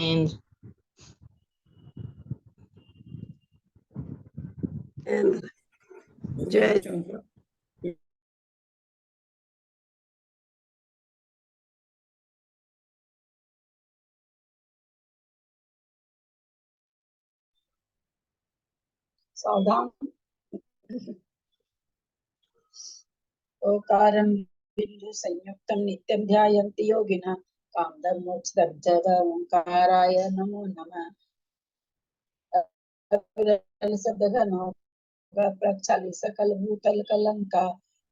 and जय सावधान ओकारं बिंदु संयुक्तं नित्यं ध्यायन्ति योगिनः कामदं मोक्षदं च ओंकाराय नमो नमः शब्दघनो प्रक्षाली सकल भूतल कलंका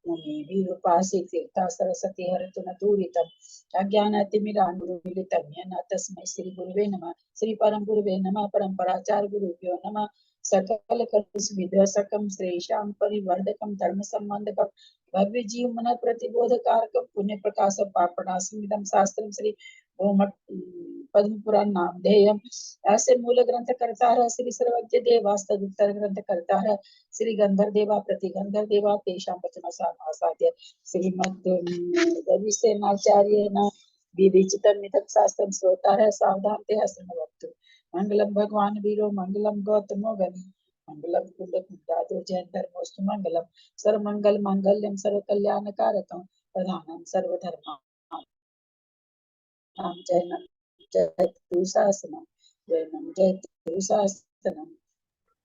मुनि विरूपासी तीर्था सरस्वती हरतु न दूरितम् अज्ञानतिमिरान्धुमिलितं येन तस्मै श्री गुरुवे नमः श्री परम गुरुवे नमः परम्पराचार्य गुरुभ्यो नमः सकल कलुषविध्वंसकं श्रेषां परिवर्धकं धर्म संबंधकं भव्य जीव मन प्रतिबोधकारकं पुण्य प्रकाशं पापनाशमिदं शास्त्रं श्री ओम पद्म पुराण नामधेयम् ऐसे मूल ग्रंथ करता है श्री सर्वज्ञ देवास्तद उत्तर ग्रंथ करता है श्री गंधर देवा प्रति गंधर देवा तेषां वचनसामासाद्य श्रीमद् रविसेनाचार्य न विविचितं मिथक शास्त्रं श्रोता है सावधान ते हसनवतु मंगलम भगवान वीरो मंगलम गौतमो गनि मंगलम कुंड कुंडादो जैन धर्मोस्तु मंगलम सर्व मंगल मांगल्यम सर्व कल्याण कारकम प्रधानम सर्व धर्माणां जय जयतु शासनम जयनम जयतु शासनम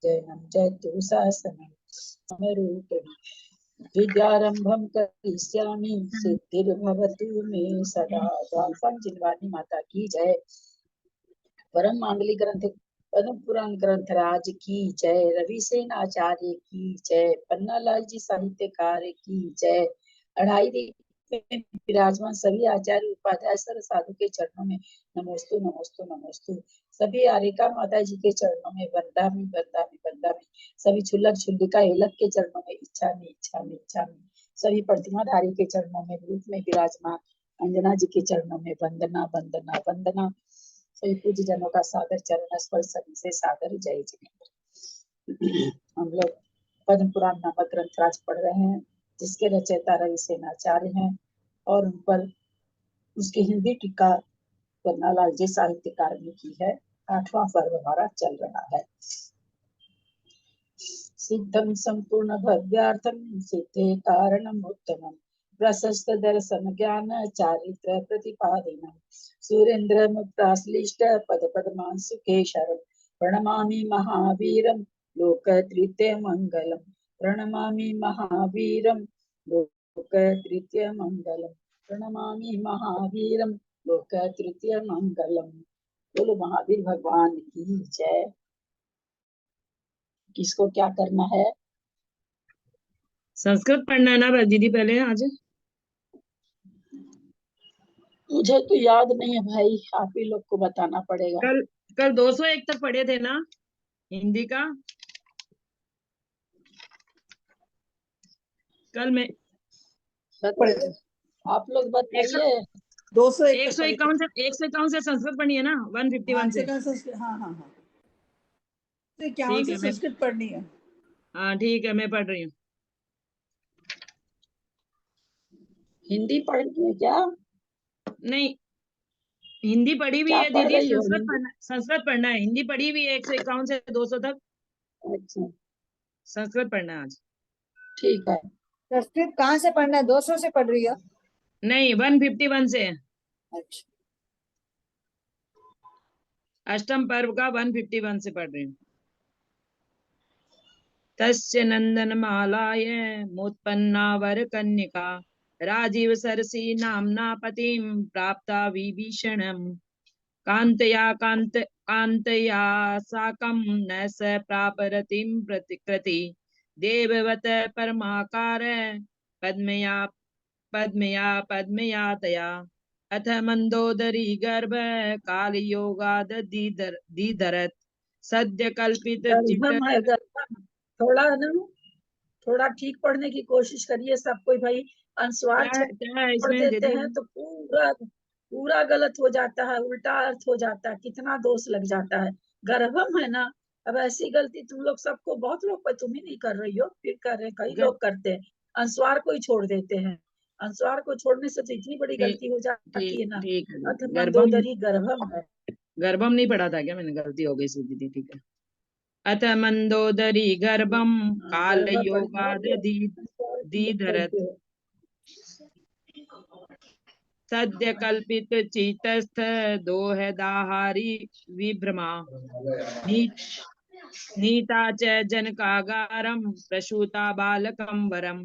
जयनम जयतु शासनम समरूपिणी विद्यारंभम करिष्यामि सिद्धिर्भवतु मे सदा संजीवनी माता की जय परम मांगलिक ग्रंथ पद्म पुराण ग्रंथ राज की जय रविसेन आचार्य की जय पन्नालाल जी साहित्यकार की जय अढ़ाई दीप में विराजमान सभी आचार्य उपाध्याय सर साधु के चरणों में नमोस्तु नमोस्तु नमोस्तु सभी आरिका माता जी के चरणों में वंदामि वंदामि वंदामि सभी छुल्लक छुल्लिका एलक के चरणों में इच्छामि इच्छामि इच्छामि सभी प्रतिमाधारी के चरणों में रूप में विराजमान अंजना जी के चरणों में वंदना वंदना वंदना सभी पूज्य जनों का सादर चरण स्पर्श सभी से सादर जय जिनेन्द्र। हम लोग पद्म पुराण नामक ग्रंथ राज पढ़ रहे हैं जिसके रचयिता रविसेनाचार्य हैं और उन पर उसकी हिंदी टीका पन्नालाल जी साहित्यकार ने की है। 8वां पर्व हमारा चल रहा है। सिद्धम संपूर्ण भव्यार्थम सिद्धे कारणम उत्तमम प्रशस्त दर्शन ज्ञान चारित्र प्रतिपादिनम सुरेंद्र मुक्ताश्लिष्ट पद पद्मान सुखेशरम प्रणमामि महावीरम लोक तृतीय मंगलम प्रणमामि महावीरम लोक तृतीय मंगलम प्रणमामि महावीरम लोक तृतीय मंगलम। बोलो महावीर भगवान की जय। किसको क्या करना है? संस्कृत पढ़ना है ना दीदी पहले आज? मुझे तो याद नहीं है भाई, आप ही लोग को बताना पड़ेगा। कल 201 तक पढ़े थे ना हिंदी का? कल मैं पढ़े थे। आप लोग बताइए। 151 से संस्कृत पढ़नी है ना? 151 से। हाँ हाँ हाँ, तो क्या से संस्कृत पढ़नी है? हाँ ठीक है, मैं पढ़ रही हूँ। हिंदी पढ़नी है क्या? नहीं, हिंदी पढ़ी हुई है दीदी, संस्कृत पढ़ना है। हिंदी पढ़ी हुई है 151 से 200 तक। अच्छा, संस्कृत पढ़ना है आज। ठीक है। संस्कृत कहाँ से पढ़ना है? 200 से पढ़ रही हो? नहीं, 151 से। अच्छा, अष्टम पर्व का 151 से पढ़ रही हूँ। तस्य नंदन मालाय मोत्पन्ना वर कन्यका राजीव सरसी नामना पतिं प्राप्ता विभीषणम् कांतया साकं न स प्रापरतिं प्रतिकृति देववत परमाकार पद्मया तया अथ मंदोदरी गर्भ काल योगादीधरत सद्य कल्पित थोड़ा ठीक पढ़ने की कोशिश करिए सब कोई भाई। अनुस्वार छोड़ देते हैं तो पूरा गलत हो जाता है, उल्टा अर्थ हो जाता है, कितना दोष लग जाता है। गर्भम है ना, अब ऐसी गलती तुम लोग सबको, बहुत लोग पर तुम ही नहीं कर रही हो, फिर कर रहे, कई लोग करते हैं, अनुस्वार को ही छोड़ देते हैं। अनुस्वार को छोड़ने से तो इतनी बड़ी गलती हो जाती है ना। मंदोदरी गर्भम है, गर्भम नहीं पढ़ा था क्या मैंने? गलती हो गई दीदी, ठीक है। अथ मंदोदरी गर्भम काल गर्भ पढ़ना योगाद दीधरत पढ़ते हो। सद्य कल्पित चीतस्थ दोहदाहारी विभ्रमा नी, नीता च जनकागारम प्रसूता बालकं वरम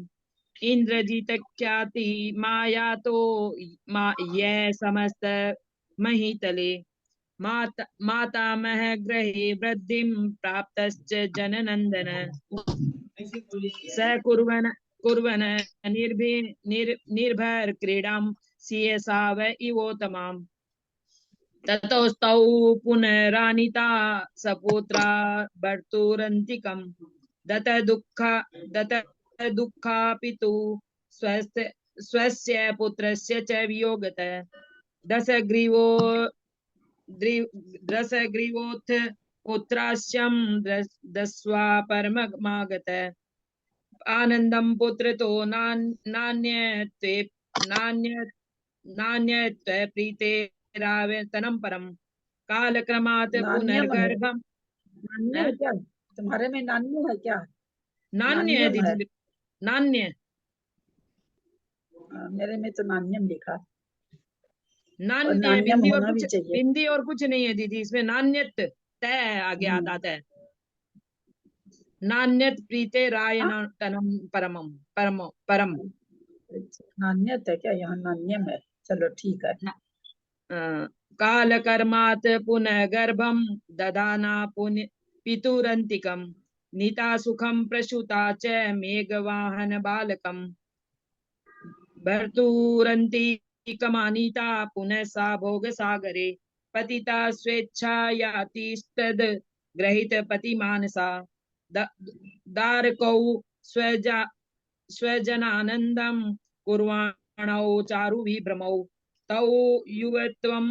इंद्रजीत ख्याति माया तो ये समस्त महीतले मातामह गृहे वृद्धिं प्राप्तश्च जननंदन स कुर्वन् निर्भर क्रीडां सियसा व इवोतमाम् ततोस्तौ पुनरानीता सपुत्रा भर्तुरन्तिकम् दत दुःखापितु स्वस्य पुत्रस्य च वियोगतः दशग्रीवोऽथ पुत्रास्यं दस्वा परममागत आनन्दं पुत्रतो नान्यत्वे प्रीतेरावेतनं परम कालक्रमात् नान्यम है, पुनर्गर्भम नान्य है क्या तुम्हारे में? नान्य है क्या? नान्य है नान्यम है। दीदी, नान्य मेरे में तो नान्यम लिखा, और नान्य नान्यम बिंदी और होना भी कुछ, चाहिए। बिंदी और कुछ नहीं है दीदी इसमें। नान्यत तय आगे आता है, नान्यत प्रीते रायनतनम परमम परम परम नान्यत है क्या? यहाँ नान्यम है, चलो ठीक है। काल कर्मात् पुनः गर्भम ददाना पुण्य पितुरंतिकम नीता सुखम प्रसूता च मेघवाहन बालकम भर्तुरंतिकमानीता पुनः सा भोग सागरे पतिता स्वेच्छायातिस्तद ग्रहित पतिमानसा दारकौ स्वजा स्वजनानन्दं कुर्वाणौ चारु विभ्रमौ तौ युवत्वं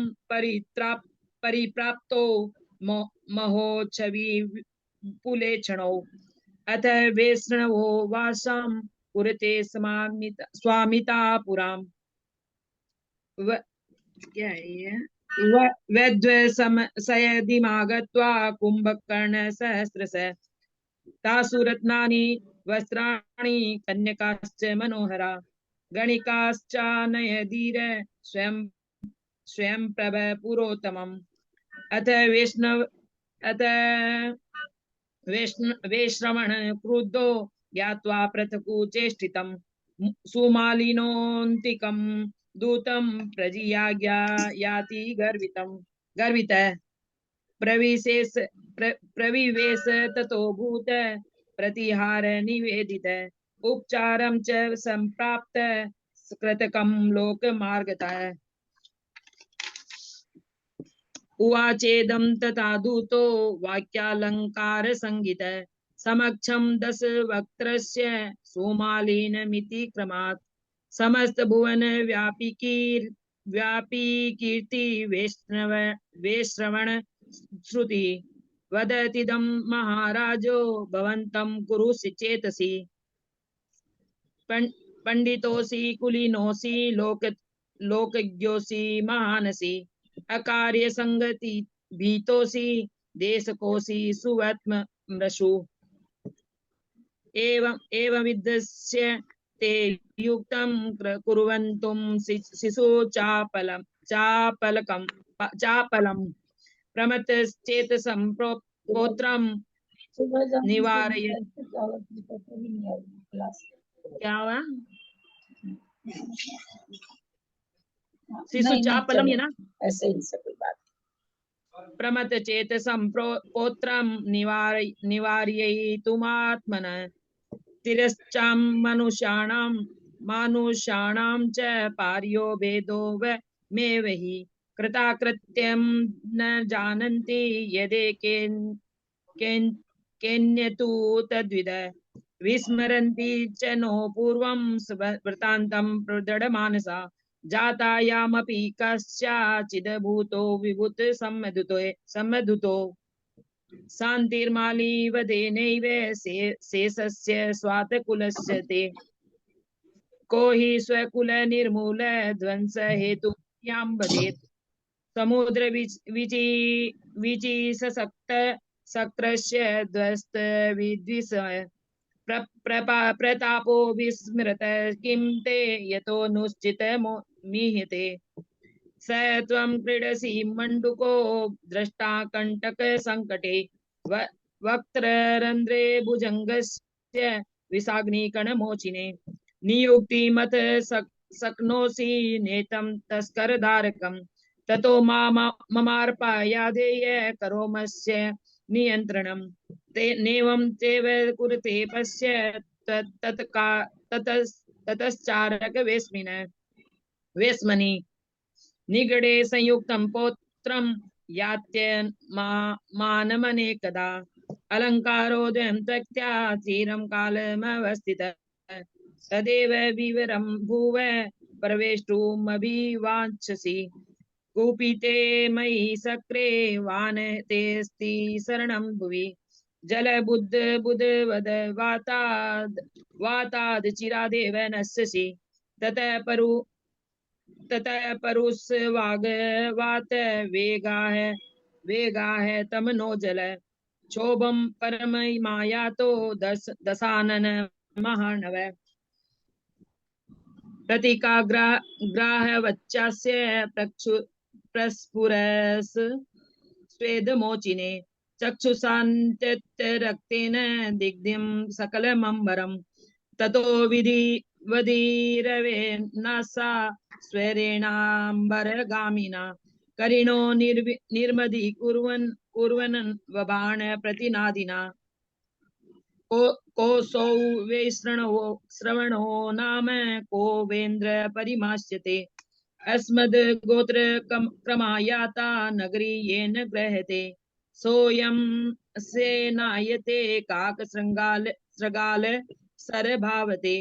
परिप्राप्तो महोत्सवी पुले क्षणौ अथ वैष्णवो वासं कुरुते स्वामिता पुराम क्या है ये? वैद्वसयदिमागत्वा कुंभकर्ण सहस्रश तासु रत्नानि वस्त्राणि कन्यकाश्च मनोहरा गणिकाश्चानयधीर स्वयं स्वयं प्रभ पुरोत्तमम् अथ वैश्रवण क्रुद्धो ज्ञात्वा पृथक् चेष्टितं सुमालिनोऽन्तिकं दूतं प्रजियाज्ञायाति गर्वितः प्रविवेश ततो भूत प्रतिहार निवेदित उपचारं च संप्राप्त कृतकं लोकमार्गतः उवाचेदं तथा दूतो वाक्यालंकार संगीत समक्षं दशवक्त्रस्य सोमालीनमिति क्रमात् समस्त भुवन व्यापी कीर्ति वैश्रवण श्रुति वदतिदं महाराजो भवन्तं कुरु चेतसि पंडितोऽसि कुलीनोऽसि लोकज्ञोऽसि महानसि अकार्य संगति भीतोऽसि देशकोऽसि सुवत्म मृषु एवं विद्यस्य ते युक्तं कुर्वन्तुं शिशु चापलम् प्रमथश्चेतसं पौत्रं निवारय। क्या हुआ? शिशु चापलम है ना, ऐसे ही से कोई बात। प्रमथ चेतसं पौत्रं निवारयितुमात्मन तिरश्चां मनुष्याणां च पार्यो भेदो मे वहि कृताकृत्यं न जानन्ति केन्यतु तद्विद विस्मरन्ति च नो पूर्वं वृत्तान्तं प्रदृढमानसा जातायामपि कस्याचिद्भूतो विभूत सम्मदुतो शान्तिर्मालीवदेनैव शेषस्य स्वातकुलस्य ते को हि स्वकुल निर्मूल ध्वंस हेतु यां वदेत् समुद्र विचि सक्त सक्रस्य ध्वस्त विद्विष प्रतापो विस्मृत किं ते यतो नुश्चित मीह्यते स त्वं क्रीडसि मण्डुको द्रष्टा कंटक संकटे वक्त्ररन्ध्रे भुजङ्गस्य विषाग्निकणमोचिने नियुक्तिमत शक्नोषि नेतं तस्करधारकम् ततो ममार्पायादेय करोमस्य नियन्त्रणम् नेवं चैव कुरुते पश्य ततश्चारक वेश्मनि निगडे संयुक्तं पौत्रं यात्य मानमनेकदा अलङ्कारोदयं त्यक्त्या चिरं कालमवस्थितः तदेव विवरं भुव प्रवेष्टुमभिवाञ्छसि कूपिते मयि सक्रे वानतेऽस्ति शरणं भुवि जलबुद्ध वाताद् चिरादेव नश्यसि ततः परुस्वागवात वेगाः तम नो जल क्षोभं परममायातो दशानन महानव प्रतीकाग्राहवच्चास्य प्रस्फुरस् स्वेदमोचिने चक्षुषान्त्यरक्तेन दिग्ध्यं सकलमम्बरम् ततो वदीरवे नासा स्वरेणाम्बरगामिना करिणो निर्मदी कुर्वन् वबाण प्रतिनादिना कोऽसौ वै श्रवणो नाम को वेन्द्र परिमास्यते अस्मद् गोत्र क्रमायाता नगरी येन गृह्यते सोऽयं सेनायते काकशृगाल सरभावते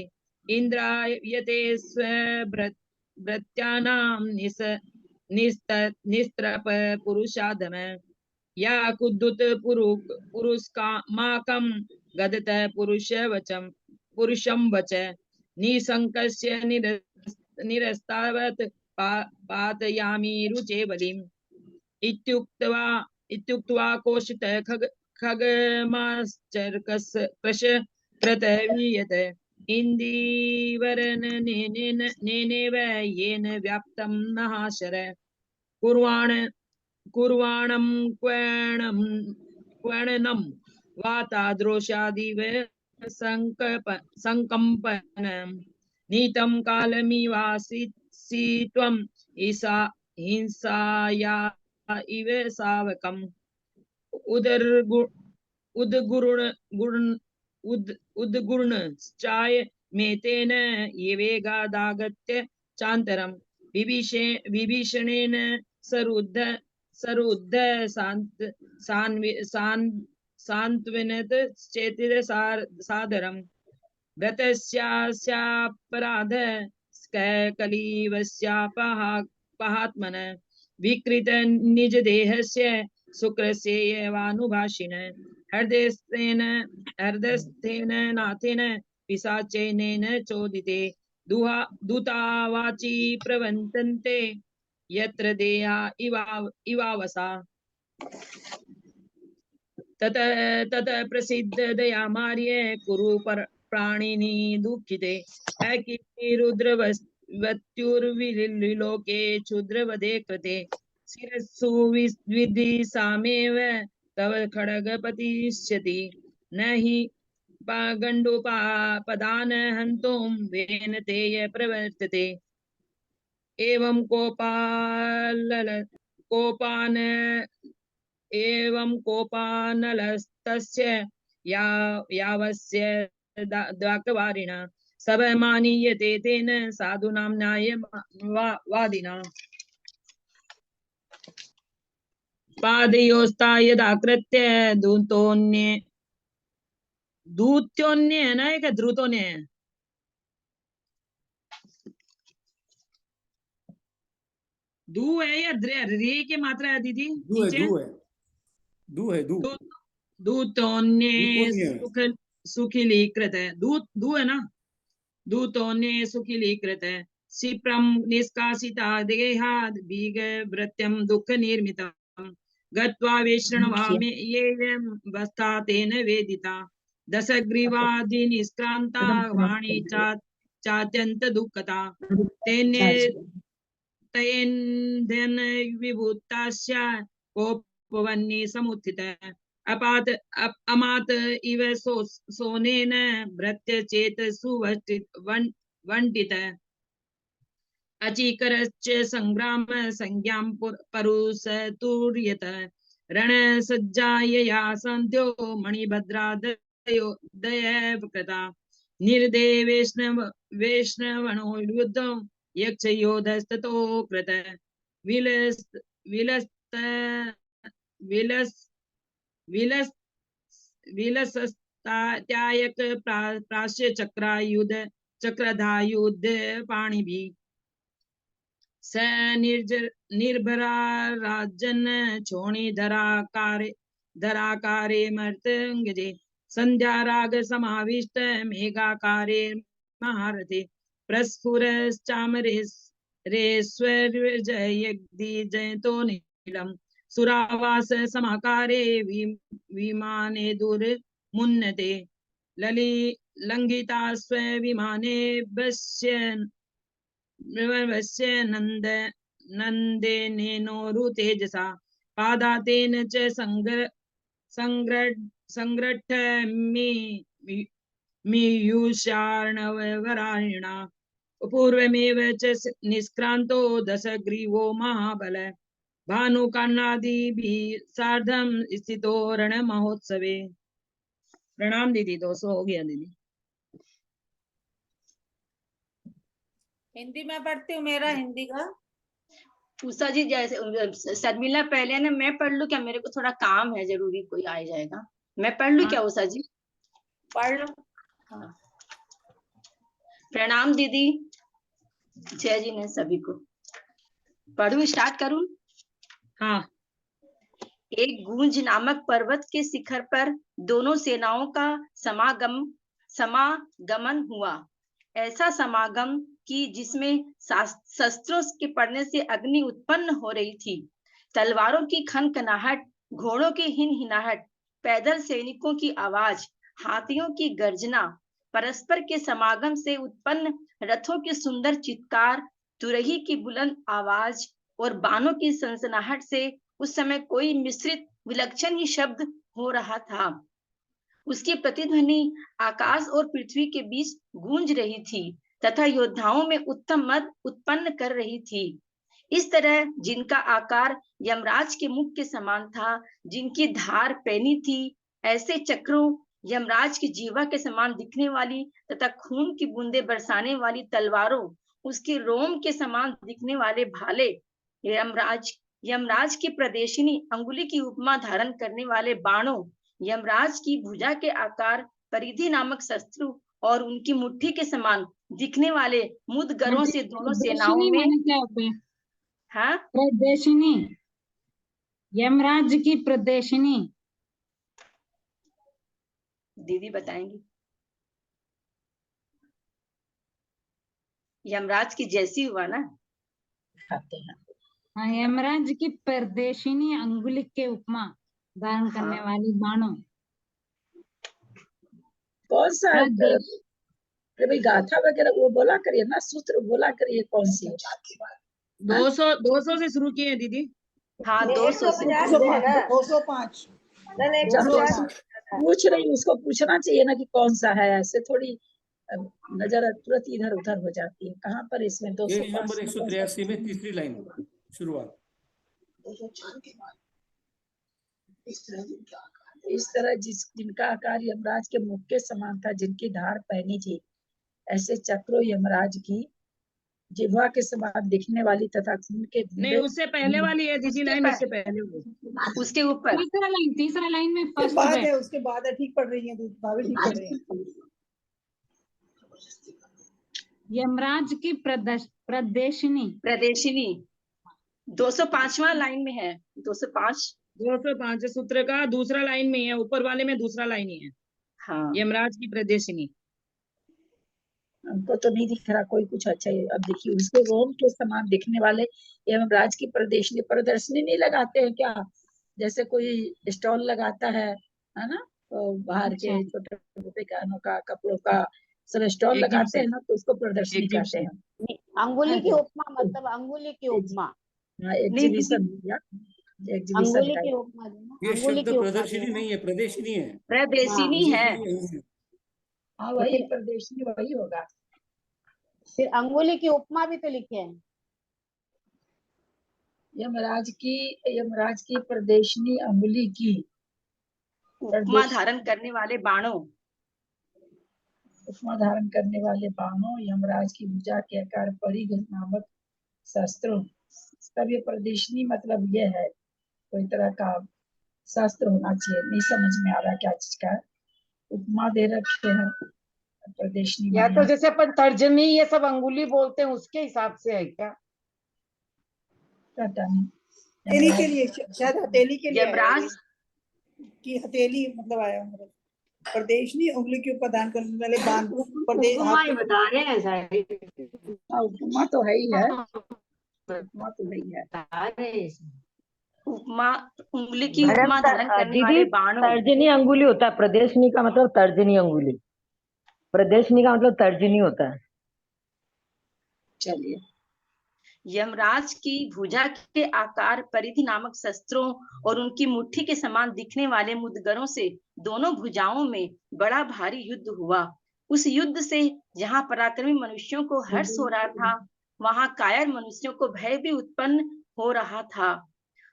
इन्द्रायते स्वभृत्यानां निस्त्रप पुरुषाधम या कुद्दुत पुरुषमाकं गदत पुरुषं वच निशङ्कस्य निरस्तावत् पातयामि रुचे बलिम् इत्युक्त्वा कोशित खगमाश्चर्कस् कृश प्रतवीयत इन्दीवरनेनेव येन व्याप्तं महाशर कुर्वाणं क्वणनं वातादृशादिव संकम्पनं नीतं कालमिवासि त्वम् हिंसाया इव सावकम् उद्गुर्णश्चाय मेतेन येवेगादागत्य चान्तरम् विभीषणेन सरुद्ध सान्त्वनत चेतिरसादरम् व्रतस्यापराध कलीवस्यापहात्मन विकृत निज देहस्य शुक्रस्येवानुभाषिण हृदस्थेन नाथेन पिशाचेन चोदिते दूतावाची प्रवन्तन्ते यत्र देहा इवावसा तत प्रसिद्ध दयामार्य कुरु प्राणिनि दुःखिते रुद्रवत्युर्विलोके क्षुद्रवदे कृते शिरस्सु विदिशामेव तव खड्गपतिष्यति न हि गण्डोपदान हन्तुं वेन तेय प्रवर्तते एवं कोपानलस्तस्य यावस्य द्वाकवारिणा सबमानीयते तेन साधूनां न्यायवादिना पादयोस्ता यदाकृत्य दूत्योन्य है ना एक द्रुतोन्य है दू है या रे की मात्रा है दीदी दूतोन्य सुखिलीकृत है दू है ना दूतोन्य सुखिलीकृत है क्षिप्रं निष्कासिता देहाद् बीगभृत्यं दुःखनिर्मितं गत्वा वैष्णवामे येयं वस्ता तेन वेदिता दशग्रीवादिनिष्क्रान्ता वाणी चात्यन्त दुःखता तेन विभूतास्य कोपवह्नि समुत्थित अमात इव सोनेन भृत्य चेत सुवण्टित अचीकरश्च संग्राम संज्ञां परुसतुर्यत रणसज्जायया सन्ध्यो मणिभद्रादयो दयैव कृता निर्दे वैष्णवणो युद्धं यक्षयोधस्ततो कृत विलसत्यायक प्राश्य चक्रायुध चक्रधायुध पाणिभिः स निर्भरा राजन छोणी धराकारे मर्तंगजे संध्या राग समाविष्ट मेघाकारे महारथे प्रस्फुरश्चामरेश्वर्जयतो नीलम सुरावास समाकारे विमाने दुर्मुन्नते ललिता विमाने वस्य नन्देनेनो तेजसा पादातेन च संग्रट्ठ मीयूषार्णवरायणा पूर्वमेव च निष्क्रान्तो दशग्रीवो महाबल भानुकान्नादिभिः सार्धं स्थितो रणमहोत्सवे। प्रणाम दीदी, 200 हो गया दीदी। हिंदी में पढ़ती हूँ, मेरा हिंदी का उषा जी जैसे शर्मिला पहले ना मैं पढ़ लूं क्या? मेरे को थोड़ा काम है जरूरी, कोई आ जाएगा। मैं पढ़ लूं क्या उषा जी? पढ़ लो। हाँ। प्रणाम दीदी, जय जी ने सभी को। पढ़ूं, स्टार्ट करूं? हाँ। एक गूंज नामक पर्वत के शिखर पर दोनों सेनाओं का समागमन हुआ। ऐसा समागम कि जिसमें शस्त्रों के पड़ने से अग्नि उत्पन्न हो रही थी, तलवारों की खनखनाहट, घोड़ों की हिनहिनाहट, पैदल सैनिकों की आवाज, हाथियों की गर्जना, परस्पर के समागम से उत्पन्न रथों की सुंदर चित्कार, तुरही की बुलंद आवाज और बाणों की सनसनाहट से उस समय कोई मिश्रित विलक्षण ही शब्द हो रहा था। उसकी प्रतिध्वनि आकाश और पृथ्वी के बीच गूंज रही थी तथा योद्धाओं में उत्तम मद उत्पन्न कर रही थी। इस तरह जिनका आकार यमराज के मुख के समान था, जिनकी धार पैनी थी, ऐसे चक्रों, यमराज की जीवा के समान दिखने वाली तथा खून की बूंदें बरसाने वाली तलवारों, उसके रोम के समान दिखने वाले भाले, यमराज की प्रदेशिनी अंगुली की उपमा धारण करने वाले बाणों, यमराज की भुजा के आकार परिधि नामक शस्त्र और उनकी मुट्ठी के समान दिखने वाले मुदगरों से दोनों सेनाओं में क्या होता है? हाँ, प्रदेशिनी, यमराज की प्रदेशिनी। दीदी बताएंगी। यमराज की जैसी हुआ ना। हाँ, यमराज की प्रदेशिनी अंगुली के उपमा धारण करने वाली बाणों। कौन सा भाई गाथा वगैरह वो बोला करिए ना, सूत्र बोला करिए कौन सी है? 200 से शुरू किए हैं दीदी। हाँ, 200 से 205 पूछ रही, उसको पूछना चाहिए ना कि कौन सा है। ऐसे थोड़ी नजर तुरंत इधर उधर हो जाती है। कहाँ पर इसमें 205 नंबर 183 में तीसरी लाइन शुरुआत। इस तरह जिनका आकार यमराज के मुख के समान था, जिनकी धार पहनी थी, ऐसे चक्रों यमराज की जिह्वा के समान दिखने वाली तथा खून के नहीं, उससे पहले वाली है दीदी लाइन, उससे पहले उसके ऊपर तीसरा लाइन में उसके बाद है, उसके बाद है। ठीक पढ़ रही है, भाभी ठीक पढ़ रही है। यमराज की प्रदेशिनी 205वां लाइन में है। 205 सूत्र का दूसरा लाइन में है, ऊपर वाले में दूसरा लाइन ही है। हाँ, यमराज की प्रदेशिनी। हमको तो नहीं दिख रहा कोई कुछ अच्छा है। अब देखिए उसके रोम के समान दिखने वाले यमराज की प्रदर्शनी नहीं लगाते हैं क्या? जैसे कोई स्टॉल लगाता है ना? तो बाहर अच्छा के छोटे छोटे गहनों का, कपड़ों का सब स्टॉल लगाते एग्जीबिशन हैं ना, तो उसको प्रदर्शनी कहते एग्जीबिशन हैं। अंगुली की हाँ, उपमा मतलब अंगुली की उपमा। नहीं दीदी, एग्जीबिशन या एग्जीबिशन अंगुली की टाइप। उपमा देना, ये अंगुली शब्द की उपमा प्रदर्शनी देना। नहीं है, प्रदर्शनी है। प्रदेशिनी है। प्रदर्शनी नहीं है। हाँ तो वही फिर प्रदर्शनी वही होगा। अंगुली की उपमा भी तो लिखे हैं। यमराज की प्रदर्शनी अंगुली की उपमा धारण करने वाले बाणों। उपमा धारण करने वाले बाणों, यमराज की भुजा के आकार परिघ नामक शस्त्रों। तब ये प्रदर्शनी मतलब ये है कोई तरह का शस्त्र होना चाहिए। नहीं समझ में आ रहा क्या चीज का है। उपमा दे रखे हैं प्रदर्शनी या तो माना। जैसे अपन तर्जनी ये सब अंगुली बोलते हैं उसके हिसाब से है क्या? पता नहीं। हथेली के लिए, शायद हथेली के लिए आया यमराज ये, कि हथेली मतलब आया मतलब प्रदेशनी उंगली के ऊपर दान करने वाले बांध प्रदेश उपमा ही बता रहे हैं सारी। हाँ, उपमा तो है ही है, उपमा तो है ही है। उपमा, उंगली की मैडम उपमा धारण करने दीदी, वाले बाणों। तर्जनी अंगुली होता है, प्रदर्शनी का मतलब तर्जनी अंगुली, प्रदर्शनी का मतलब तर्जनी होता है। चलिए। यमराज की भुजा के आकार परिधि नामक शस्त्रों और उनकी मुट्ठी के समान दिखने वाले मुदगरों से दोनों भुजाओं में बड़ा भारी युद्ध हुआ। उस युद्ध से जहां पराक्रमी मनुष्यों को हर्ष हो रहा था, वहां कायर मनुष्यों को भय भी उत्पन्न हो रहा था।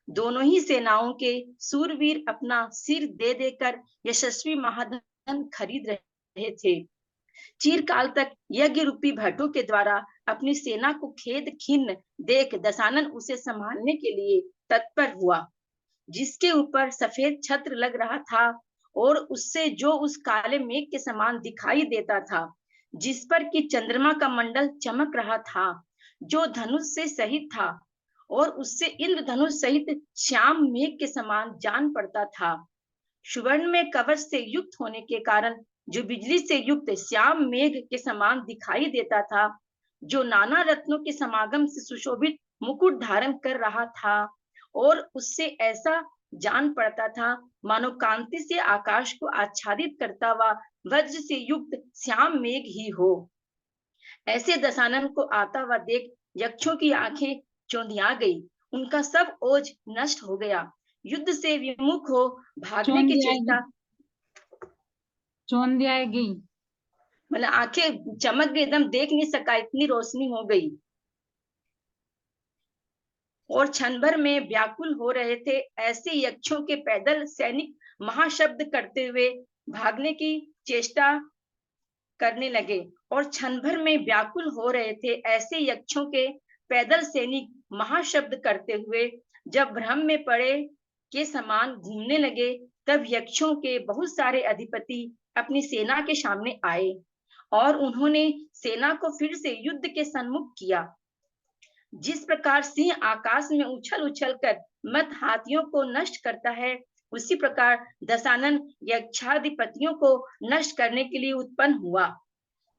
दोनों ही सेनाओं के सूरवीर अपना सिर दे देकर यशस्वी महाधन खरीद रहे थे। चिरकाल तक यज्ञ रूपी भट्टों के द्वारा अपनी सेना को खेद खिन्न देख दशानन उसे संभालने के लिए तत्पर हुआ, जिसके ऊपर सफेद छत्र लग रहा था और उससे जो उस काले मेघ के समान दिखाई देता था, जिस पर कि चंद्रमा का मंडल चमक रहा था, जो धनुष से सहित था और उससे इंद्रधनुष सहित श्याम मेघ के समान जान पड़ता था। सुवर्ण में कवच से युक्त होने के कारण जो बिजली से युक्त श्याम मेघ के समान दिखाई देता था, जो नाना रत्नों के समागम से सुशोभित मुकुट धारण कर रहा था और उससे ऐसा जान पड़ता था मानो कांति से आकाश को आच्छादित करता हुआ वज्र से युक्त श्याम मेघ ही हो। ऐसे दशानन को आता हुआ देख यक्षों की आंखें चौंधिया गई, उनका सब ओज नष्ट हो गया। युद्ध से विमुख हो भागने की चेष्टा, चौंधियाएगी। मतलब आंखें चमक गई, एकदम देख नहीं सका, इतनी रोशनी हो गई। और क्षण भर में व्याकुल हो रहे थे। ऐसे यक्षों के पैदल सैनिक महाशब्द करते हुए भागने की चेष्टा करने लगे। और क्षण भर में व्याकुल हो रहे थे ऐसे यक्षों के पैदल सैनिक महाशब्द करते हुए जब भ्रम में पड़े के समान घूमने लगे, तब यक्षों के बहुत सारे अधिपति अपनी सेना के सामने आए और उन्होंने सेना को फिर से युद्ध के सन्मुख किया। जिस प्रकार सिंह आकाश में उछल उछल कर मत हाथियों को नष्ट करता है, उसी प्रकार दशानन यक्षाधिपतियों को नष्ट करने के लिए उत्पन्न हुआ।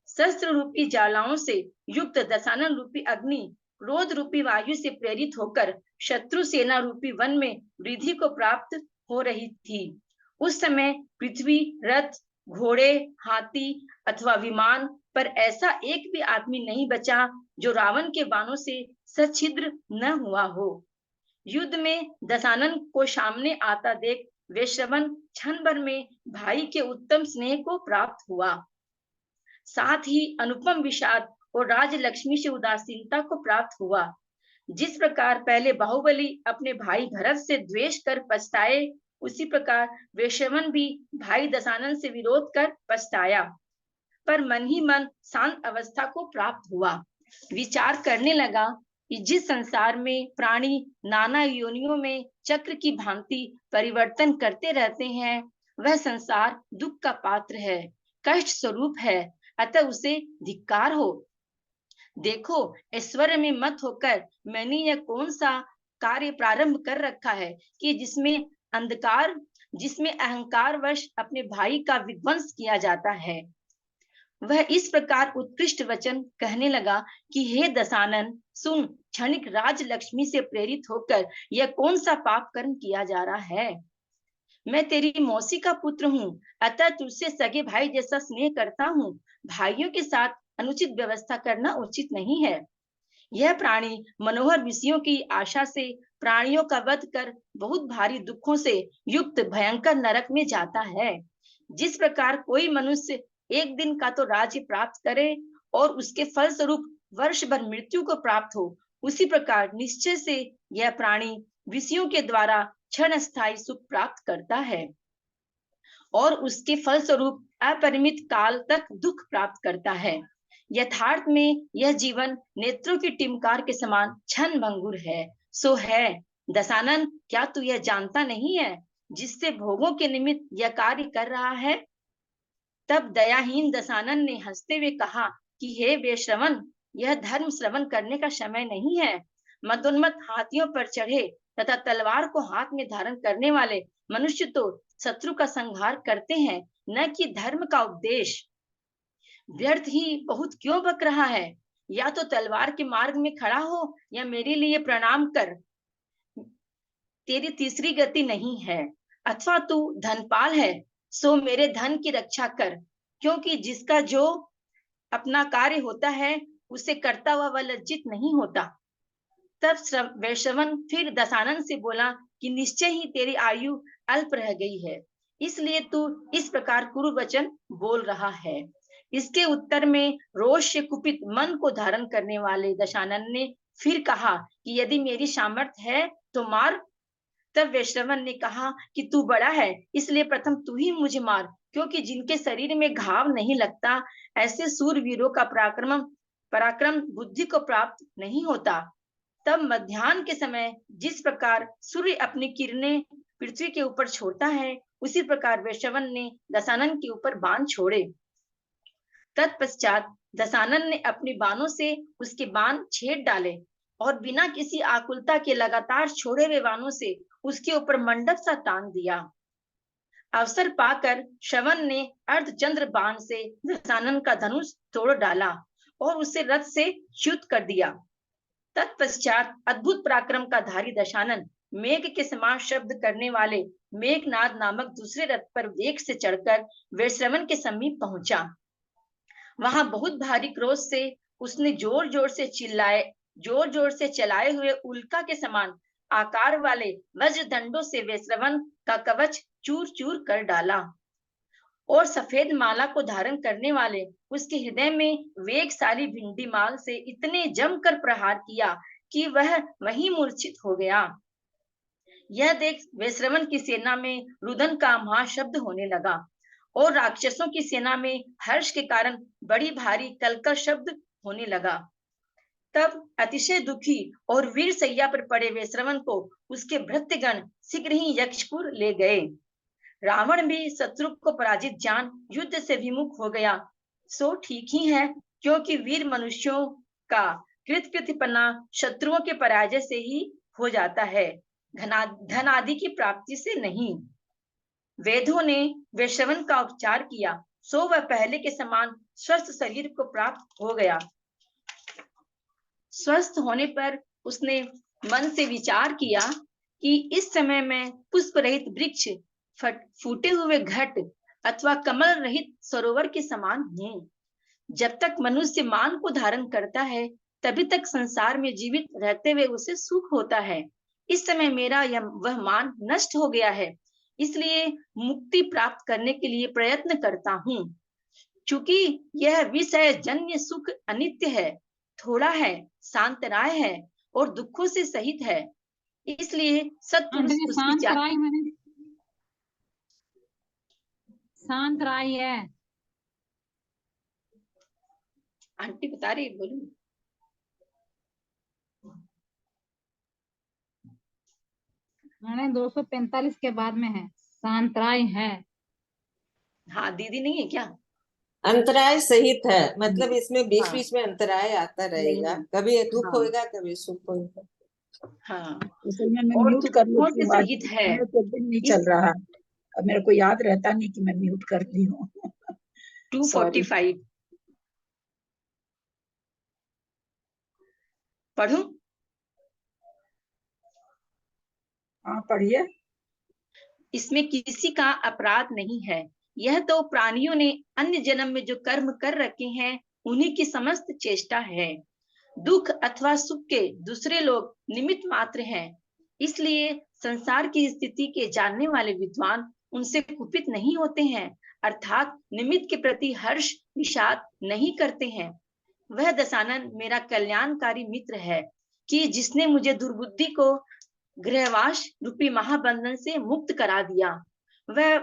शस्त्र रूपी ज्वालाओं से युक्त दशानन रूपी अग्नि क्रोध रूपी वायु से प्रेरित होकर शत्रु सेना रूपी वन में वृद्धि को प्राप्त हो रही थी। उस समय पृथ्वी, रथ, घोड़े, हाथी अथवा विमान पर ऐसा एक भी आदमी नहीं बचा जो रावण के बाणों से सच्छिद्र न हुआ हो। युद्ध में दशानन को सामने आता देख वैश्रवण क्षण भर में भाई के उत्तम स्नेह को प्राप्त हुआ, साथ ही अनुपम विषाद और राजलक्ष्मी से उदासीनता को प्राप्त हुआ। जिस प्रकार पहले बाहुबली अपने भाई भरत से द्वेष कर पछताए, उसी प्रकार वैश्रवण भी भाई दशानन से विरोध कर पछताया, पर मन ही मन शांत अवस्था को प्राप्त हुआ। विचार करने लगा कि जिस संसार में प्राणी नाना योनियों में चक्र की भांति परिवर्तन करते रहते हैं, वह संसार दुख का पात्र है, कष्ट स्वरूप है, अतः उसे धिक्कार हो। देखो, ऐश्वर्य में मत होकर मैंने यह कौन सा कार्य प्रारंभ कर रखा है कि जिसमें अहंकार वश अपने भाई का विध्वंस किया जाता है। वह इस प्रकार उत्कृष्ट वचन कहने लगा कि हे दशानन सुन, क्षणिक राज लक्ष्मी से प्रेरित होकर यह कौन सा पाप कर्म किया जा रहा है। मैं तेरी मौसी का पुत्र हूँ, अतः तुझसे सगे भाई जैसा स्नेह करता हूँ। भाइयों के साथ अनुचित व्यवस्था करना उचित नहीं है। यह प्राणी मनोहर विषयों की आशा से प्राणियों का वध कर बहुत भारी दुखों से युक्त भयंकर नरक में जाता है। जिस प्रकार कोई मनुष्य एक दिन का तो राज्य प्राप्त करे और उसके फलस्वरूप वर्ष भर मृत्यु को प्राप्त हो, उसी प्रकार निश्चय से यह प्राणी विषयों के द्वारा क्षण स्थायी सुख प्राप्त करता है और उसके फलस्वरूप अपरिमित काल तक दुख प्राप्त करता है। यथार्थ में यह जीवन नेत्रों की टिमकार के समान क्षण भंगुर है। सो है दशानन, क्या तू यह जानता नहीं है जिससे भोगों के निमित्त यह कार्य कर रहा है। तब दयाहीन दशानन ने हंसते हुए कहा कि हे वेश्रवण, यह धर्म श्रवण करने का समय नहीं है। मदोन्मत्त हाथियों पर चढ़े तथा तलवार को हाथ में धारण करने वाले मनुष्य तो शत्रु का संहार करते हैं, न कि धर्म का उपदेश। व्यर्थ ही बहुत क्यों बक रहा है। या तो तलवार के मार्ग में खड़ा हो या मेरे लिए प्रणाम कर, तेरी तीसरी गति नहीं है। अथवा तू धनपाल है, सो मेरे धन की रक्षा कर, क्योंकि जिसका जो अपना कार्य होता है उसे करता हुआ वह लज्जित नहीं होता। तब वैश्रवण फिर दशानन से बोला कि निश्चय ही तेरी आयु अल्प रह गई है, इसलिए तू इस प्रकार कुरु वचन बोल रहा है। इसके उत्तर में रोष से कुपित मन को धारण करने वाले दशानन ने फिर कहा कि यदि मेरी सामर्थ्य है तो मार। तब वैश्रवण ने कहा कि तू बड़ा है, इसलिए प्रथम तू ही मुझे मार, क्योंकि जिनके शरीर में घाव नहीं लगता ऐसे सूरवीरों का पराक्रम बुद्धि को प्राप्त नहीं होता। तब मध्याह्न के समय जिस प्रकार सूर्य अपनी किरणें पृथ्वी के ऊपर छोड़ता है, उसी प्रकार वैश्रवण ने दशानन के ऊपर बाण छोड़े। तत्पश्चात दशानन ने अपने बाणों से उसके बाण छेद डाले और बिना किसी आकुलता के लगातार छोड़े हुए बाणों से उसके ऊपर मंडप सा तान दिया। अवसर पाकर श्रवण ने अर्धचंद्र बाण से दशानन का धनुष तोड़ डाला और उसे रथ से च्युत कर दिया। तत्पश्चात अद्भुत पराक्रम का धारी दशानन मेघ के समान शब्द करने वाले मेघनाद नामक दूसरे रथ पर वेग से चढ़कर वैश्रवण के समीप पहुंचा। वहां बहुत भारी क्रोध से उसने जोर जोर से चलाए हुए उल्का के समान आकार वाले वज्र दंडों से वैश्रवण का कवच चूर चूर कर डाला और सफेद माला को धारण करने वाले उसके हृदय में वेगशाली भिंडी माल से इतने जमकर प्रहार किया कि वह वहीं मूर्छित हो गया। यह देख वैश्रवण की सेना में रुदन का महाशब्द होने लगा और राक्षसों की सेना में हर्ष के कारण बड़ी भारी कलकल शब्द होने लगा। तब अतिशय दुखी और वीर सैया पर पड़े वैश्रवण को उसके भृत्यगण शीघ्र ही यक्षपुर ले गए। रावण भी शत्रु को पराजित जान युद्ध से विमुख हो गया। सो ठीक ही है, क्योंकि वीर मनुष्यों का कृतकृत्यपना शत्रुओं के पराजय से ही हो जाता है, धन आदि की प्राप्ति से नहीं। वेदों ने वैश्रवण का उपचार किया, सो वह पहले के समान स्वस्थ शरीर को प्राप्त हो गया। स्वस्थ होने पर उसने मन से विचार किया कि इस समय मैं पुष्प रहित वृक्ष, फूटे हुए घट अथवा कमल रहित सरोवर के समान हूँ। जब तक मनुष्य मान को धारण करता है तभी तक संसार में जीवित रहते हुए उसे सुख होता है। इस समय मेरा वह मान नष्ट हो गया है, इसलिए मुक्ति प्राप्त करने के लिए प्रयत्न करता हूँ। चूंकि यह विषय जन्य सुख अनित्य है, थोड़ा है, शांतराय है और दुखों से सहित है, इसलिए सत्पुरुष उसकी शांत राय है। आंटी बता रही, बोलूं? मैंने 245 के बाद में है, शांतराय है। हाँ दीदी नहीं है क्या? अंतराय सहित है, मतलब इसमें बीच बीच में अंतराय आता रहेगा, कभी दुख होगा कभी सुख होगा। हाँ, मैं म्यूट कर लेती हूँ, सहित है। नहीं चल रहा, अब मेरे को याद रहता नहीं कि मैं म्यूट कर दी हूँ। 245 पढ़ूं? हाँ पढ़िए। इसमें किसी का अपराध नहीं है। यह तो प्राणियों ने अन्य जन्म में जो कर्म कर रखे हैं उन्हीं की समस्त चेष्टा है। दुख अथवा सुख के दूसरे लोग निमित्त मात्र हैं। इसलिए संसार की स्थिति के जानने वाले विद्वान उनसे कुपित नहीं होते हैं, अर्थात निमित्त के प्रति हर्ष विषाद नहीं करते हैं। वह दशानन मेरा कल्याणकारी मित्र है कि जिसने मुझे दुर्बुद्धि को गृहवास रूपी महाबंधन से मुक्त करा दिया। वह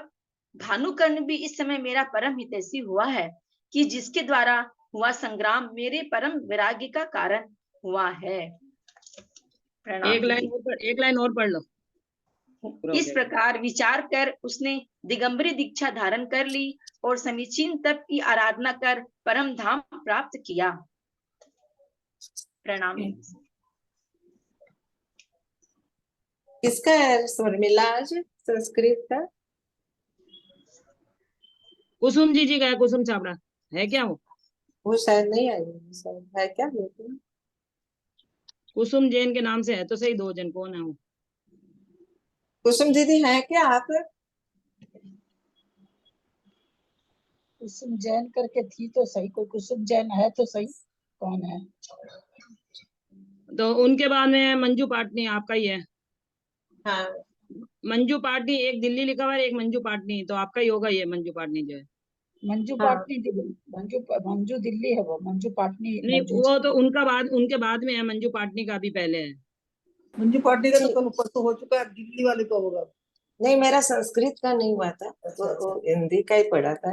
भानुकर्ण भी इस समय मेरा परम हितैषी हुआ है कि जिसके द्वारा हुआ संग्राम मेरे परम वैराग्य का कारण हुआ है। प्रणाम। एक लाइन और पढ़ लो। इस प्रकार विचार कर उसने दिगंबरी दीक्षा धारण कर ली और समीचीन तप की आराधना कर परम धाम प्राप्त किया। प्रणाम। किसका है शर्मिला आज संस्कृत का? कुसुम जी का है, कुसुम छाबड़ा है क्या? वो शायद नहीं आई है, शायद है क्या? लेकिन कुसुम जैन के नाम से है तो सही। 2 जन कौन है वो? कुसुम दीदी है क्या आप? कुसुम जैन करके थी तो सही, कोई कुसुम जैन है तो सही, कौन है? तो उनके बाद में मंजू पाटनी आपका ही है। हाँ मंजू पाटनी, एक दिल्ली लिखा हुआ है, एक मंजू पाटनी, तो आपका ही होगा ये मंजू पाटनी जो है। मंजू हाँ पाटनी दिल्ली, मंजू दिल्ली है वो, मंजू पाटनी नहीं, मंजू वो तो उनके बाद में है। मंजू पाटनी का भी पहले है। मंजू पाटनी का तो ठीक। कल ऊपर तो हो चुका है, दिल्ली वाले का होगा। नहीं, मेरा संस्कृत का नहीं हुआ था, वो हिंदी का ही पढ़ा था।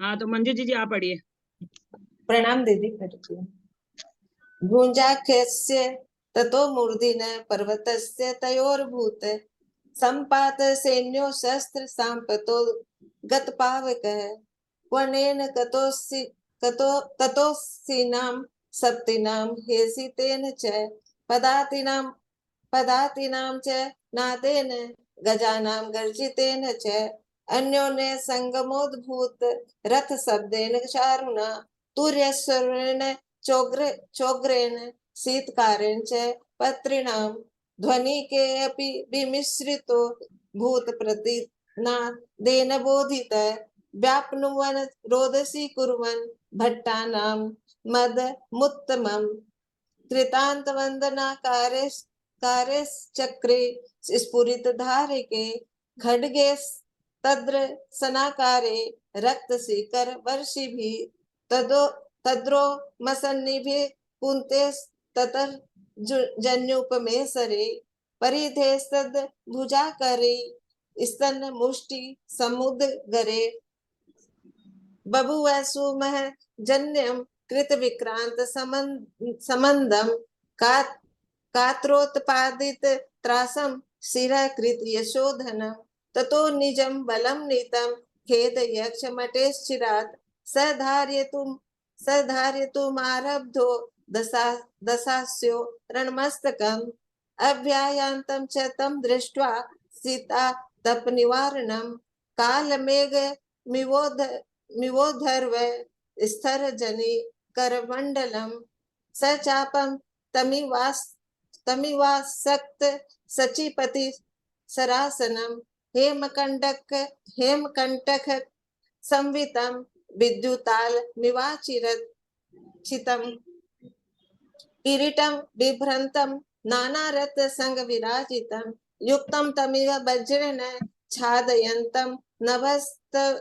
हाँ तो मंजू जी आप पढ़िए। प्रणाम दीदी करती हूँ। भुञ्जाख्यस्य ततो मूर्धन पर्वतस्य तयोर्भूत संपात सैन्यो शस्त्र सांपतो गतपावकः क्वनेन ततोऽसीनां सप्तीनां हेसितेन च पदातिनां च नादेन गजानां गर्जितेन च अन्योन्य संगमोद्भूत रथ शब्देन चारुणा तुर्यस्वरेण चोग्रेण शीतकारेण च पत्रिणां ध्वनिके अपि विमिश्रितो भूत प्रतिनादेन बोधित व्याप्नुवन् रोदसी कुर्वन् भट्टानां मदमुत्तमम् कृतान्तवन्दनाकारे स्फुरित धारिके खड्गे तद्र सनाकारे रक्त शिखर वर्षिभिः तद्रो मसन्निभे कुन्ते ततर जन्युपमेसरे परिधे सद भुजाकरे स्तन मुष्टि समुद्गरे बभुव सुमह जन्यम कृत विक्रांत समन्दम कात्रोत्पादित त्रासम शिरः कृत यशोधनम ततो निजं बलं नीतं खेद यक्ष मटेश्चिरात् सधार्यतुमारब्धो दशास्यो रणमस्तकम् अभ्यायान्तं च तं दृष्ट्वा सीता तपनिवारणं कालमेघ मिवोधर्व स्थर जनि करमण्डलं स चापं तमिवासक्त सचिपति सरासनं हेमकंटक संवितं विद्युताल मिवाचिरत चितम किरीटं बिभ्रन्तं नानारत संग विराजितं युक्तं तमिव वज्रेण छादयन्तं नभस्तप्रीवसा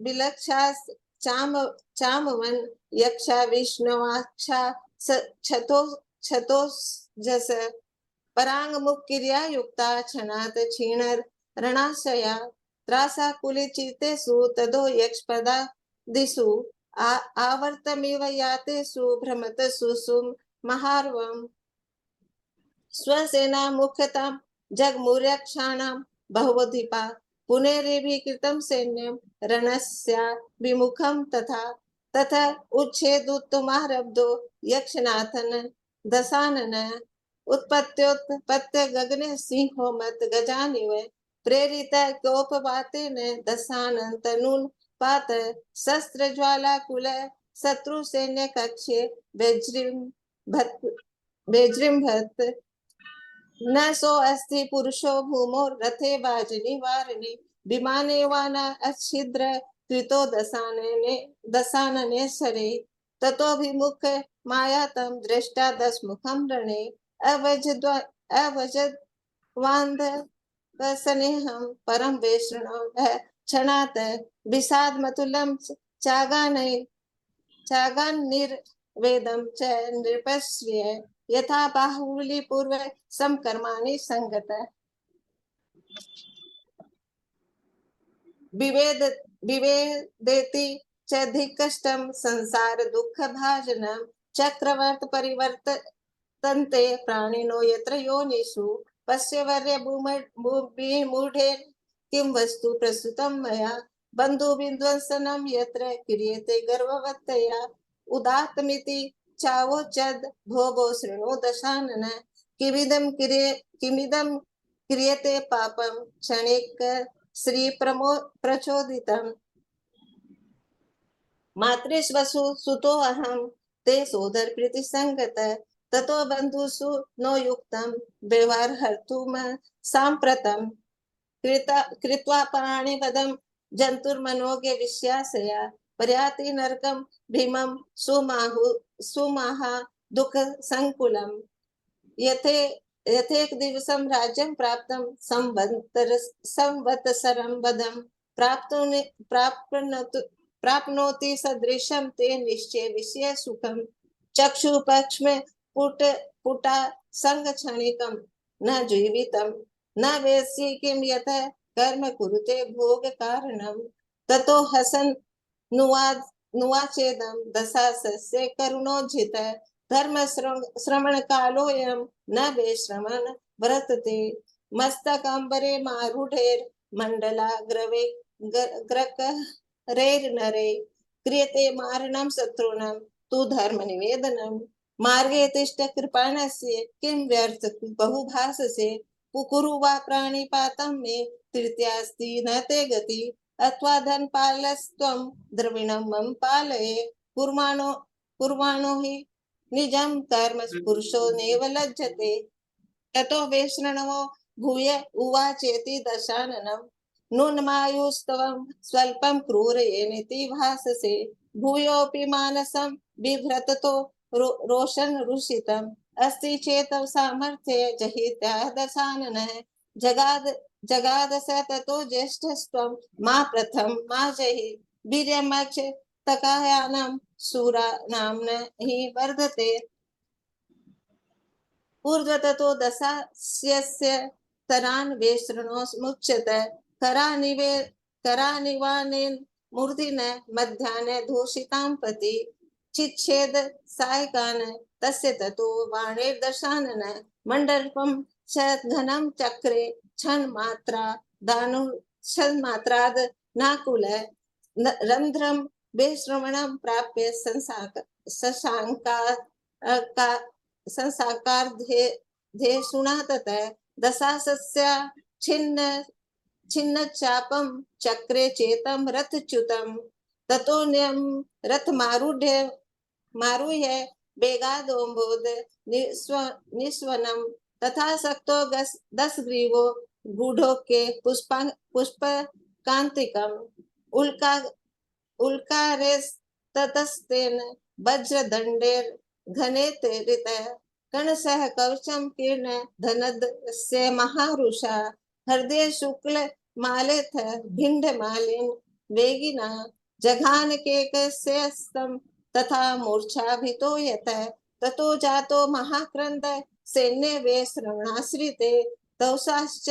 बिलक्षास चामवन यक्षा विष्णवाक्षा छतोजस परांगमुख क्रिया युक्ता क्षणात क्षीणर रणाशया त्रासा कुलिचितेषु तदो यक्षपदा दिशु आवर्तमिव यातेषु भ्रमतसु सुम महार्वम् स्वसेना मुख्यतां जगमुर्यक्षाणां बहुवधिपा पुनरेभिकृतं सैन्यं रणस्या विमुखं तथा उच्छेदुत्तमारब्धो यक्षनाथन दशानन उत्पत्त्योत्पत्त्य गगने सिंहो मत गजानिव प्रेरित कोपवातेन दशानन तनून पात शस्त्र ज्वाला कुल शत्रु सैन्य कक्षे वज्रिम्भत् न सो अस्ति पुरुषो भूमो रथे वाजनि वारिणि विमाने वा न अच्छिद्र कृतो दशानने शरे ततोभिमुख मायातं दृष्टा दशमुखं रणे अवजद्वान्धवसनेहं परं वैष्णव क्षणात् विषादमतुलं चागान्निर्वेदं च नृपस्य यथा बाहुली पूर्व समकर्माणि संगत विवेदेति च धिक्कष्टं संसार दुःख भाजनं चक्रवर्त परिवर्तन्ते प्राणिनो यत्र योनिषु पश्यवर्य मूढेन किं वस्तु प्रस्तुतं मया बन्धु विध्वंसनं यत्र क्रियते गर्ववत्तया उदात्तमिति चावोचद भो शृणु दशानन किमिदं क्रियते पापं क्षणिक श्री प्रचोदितं मातृष्वसु सुतो अहं ते सोदर प्रीति संगत ततो बंधुसु नो युक्तं व्यवहार हर्तुम सांप्रतं कृत्वा प्राणिवदं जन्तुर्मनोज्ञ विश्यासया पर्याति नरकं भीमं सुमहा दुःख संकुलं यथेक दिवसं राज्यं प्राप्तं संवत्सरं वदं प्राप्नोति सदृशं ते निश्चय विषय सुखं चक्षुपक्ष में पुटा संग क्षणिकं न जीवितं न वेत्सि किं यत कर्म कुरुते भोग कारणं ततो हसन नुवाचेदं दशासस्य करुणोज्झित धर्म श्रवण कालोऽयं न वैश्रवण वर्तते मस्तकाम्बरे मारूढैर् मण्डलाग्रवे ग्रकरैर्नरे क्रियते मारणं शत्रूणां तु धर्म निवेदनं मार्गे तिष्ठ कृपाणस्य किं व्यर्थ बहुभाषसे कुरु वा प्राणिपातं मे तृतीयास्ति न ते गति अथवा धनपालस्त्वं द्रविणं मम पालये कुर्वाणो हि निजं कर्म पुरुषो नैव लज्जते ततो वैष्णवो भूय उवाचेति दशाननं नूनमायुस्त्वं स्वल्पं क्रूरयेनेति भाससे भूयोऽपि मानसं बिभ्रततो रोषन् रुषितम् अस्ति चेत् सामर्थ्ये जहित्या दशाननः जगाद स ततो ज्येष्ठस्त्वं मा प्रथम मा जहि वीर्यमक्ष तकायानं सूरा नाम्न हि वर्धते ऊर्ध्वततो दशास्यस्य तरान् वैश्रणोमुच्यत करानिवानेन मूर्धिन मध्याह्ने दूषितां पति चिच्छेद सायकान तस्य ततो वाणेर्दशानन मण्डलपं च घनं चक्रे क्षणमात्राद नाकुल रन्ध्रं वैश्रवणं प्राप्य संसाकार्धेषुणा ततः दशासस्या छिन्न चापं चक्रे चेतं रथच्युतं ततोऽन्यं रथमारूह्य वेगादोम्बोध निस्वनं तथा सक्तो दशग्रीवो गूढोके पुष्पकान्तिकम् उल्कारेस्ततस्तेन वज्रदण्डेर्घनेतरितः कणसः कवचं कीर्ण धनदस्य महारुषा हृदय शुक्ल मालेथ भिंड मालिन वेगिना जघान केकस्यस्तं तथा मूर्छाभितो यत ततो जातो महाक्रंद सैन्य वे श्रवणाश्रिते तौसाश्च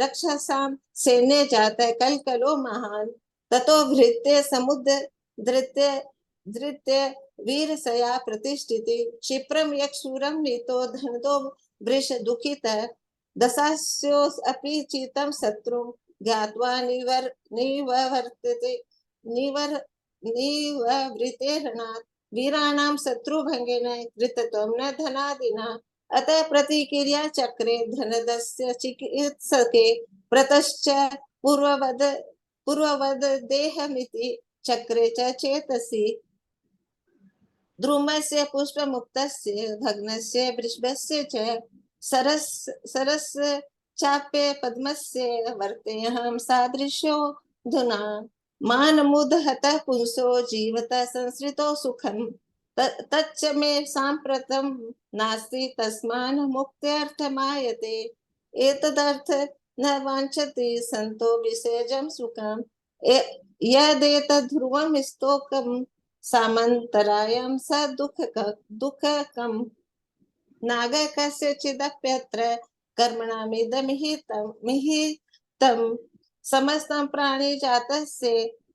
रक्षसां सैन्य जात कलकलो महान ततो भृत्य समुद्र धृत्य वीरसया प्रतिष्ठिति क्षिप्रं यक्षूरं नीतो धनदो वृष दुखित दशास्योऽपि चितं शत्रुं ज्ञात्वा निववृते रणात् वीराणां शत्रुभङ्गेन कृतत्वं न धनादिना अतः प्रतिक्रिया चक्रे धनदस्य चिकित्सके प्रतश्च पूर्ववद देहमिति चक्रे च चेतसि द्रुमस्य पुष्पमुक्तस्य भग्नस्य वृषभस्य च सरस चाप्ये पद्मस्य वर्तेऽहं सादृश्यो धुना मानमुदहतः पुंसो जीवतः संसृतो सुखं तच्च मे साम्प्रतं नास्ति तस्मान् मुक्त्यर्थमायते एतदर्थ न वाञ्छति सन्तो विसेजं सुखं यदेतद्ध्रुवं स्तोकं सामन्तरायं स दुःखकं नाग कस्यचिदप्यत्र कर्मणामिदमिहितं समस्तं प्राणी जातस्य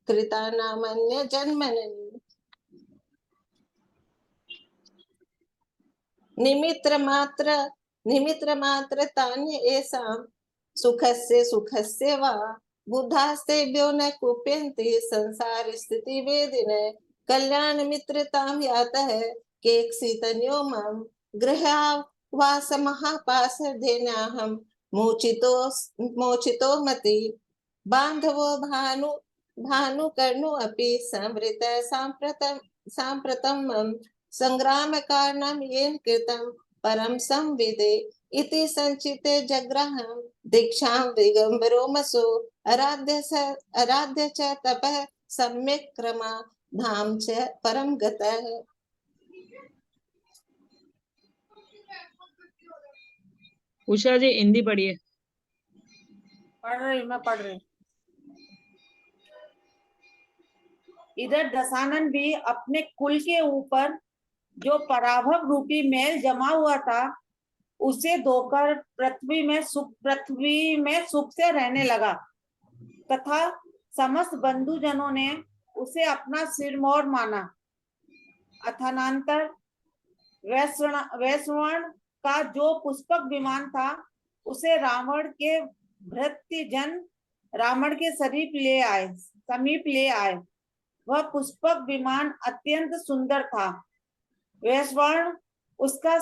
कृतानामन्य जन्मनि निमित्र मात्र तान्य येषां सुखस्य वा बुद्धास्तेभ्यो न कुप्यन्ति संसार स्थिति वेदिने कल्याण मित्रतां यातः केक्षितन्यो मां गृहावास महापाशधेनाहं मोचितो मति बान्धवो भानुकर्णो अपि संवृत साम्प्रतं संग्राम कारणं येन कृतं परम संविदे इति संचिते जग्राहं दीक्षां दिगंबरोमसो आराध्य च तपः सम्यक् क्रमा धाम च परम गतः। उषा जी हिंदी पढ़िए। मैं पढ़ रही। इधर दशानन भी अपने कुल के ऊपर जो पराभव रूपी मैल जमा हुआ था उसे धोकर पृथ्वी में सुख से रहने लगा तथा समस्त बंधुजनों ने उसे अपना सिरमौर माना। अथानांतर वैश्रवण का जो पुष्पक विमान था उसे रावण के भृत्यजन रावण के समीप ले आए। वह पुष्पक विमान अत्यंत सुंदर था। वैश्रवण उसका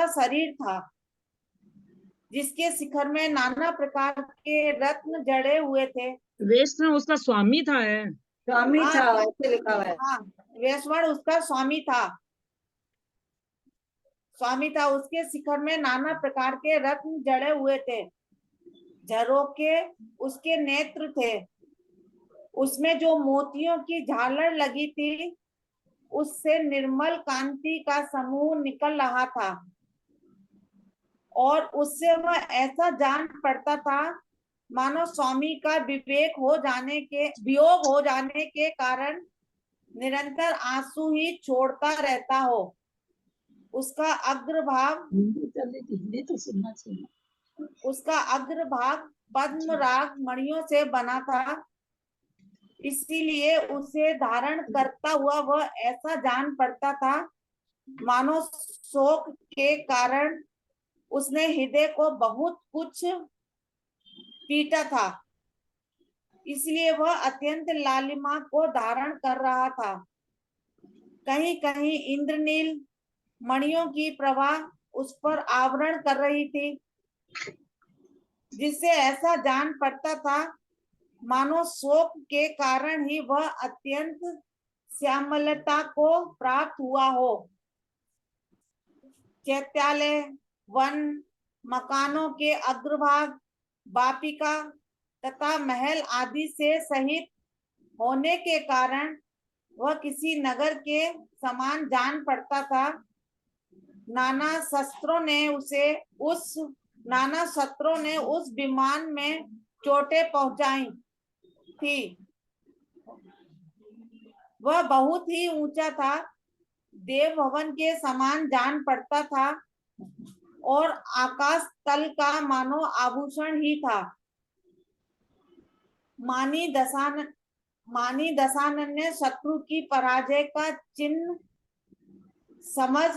शरीर था जिसके शिखर में नाना प्रकार के रत्न जड़े हुए थे। वैश्रवण उसका स्वामी था है। स्वामी था ऐसे लिखा हुआ है। हाँ, वैश्रवण उसका स्वामी था। उसके शिखर में नाना प्रकार के रत्न जड़े हुए थे। झरोखे उसके नेत्र थे। उसमें जो मोतियों की झालर लगी थी उससे निर्मल कांति का समूह निकल रहा था और उससे वह ऐसा जान पड़ता था मानो स्वामी का वियोग हो जाने के कारण निरंतर आंसू ही छोड़ता रहता हो। उसका अग्रभाग पद्म राग मणियों से बना था। इसीलिए उसे धारण करता हुआ वह ऐसा जान पड़ता था मानो शोक के कारण उसने हृदय को बहुत कुछ पीटा था। इसलिए वह अत्यंत लालिमा को धारण कर रहा था। कहीं कहीं इंद्रनील मणियों की प्रभा उस पर आवरण कर रही थी जिससे ऐसा जान पड़ता था मानो शोक के कारण ही वह अत्यंत श्यामलता को प्राप्त हुआ हो। चैत्यालय वन मकानों के अग्रभाग वापिका तथा महल आदि से सहित होने के कारण वह किसी नगर के समान जान पड़ता था। नाना शस्त्रों ने उस विमान में चोटें पहुंचाई थी। वह बहुत ही ऊंचा था, देव भवन के समान जान पड़ता था और आकाश तल का मानो आभूषण ही था। मानी दशानन ने शत्रु की पराजय का चिन्ह समझ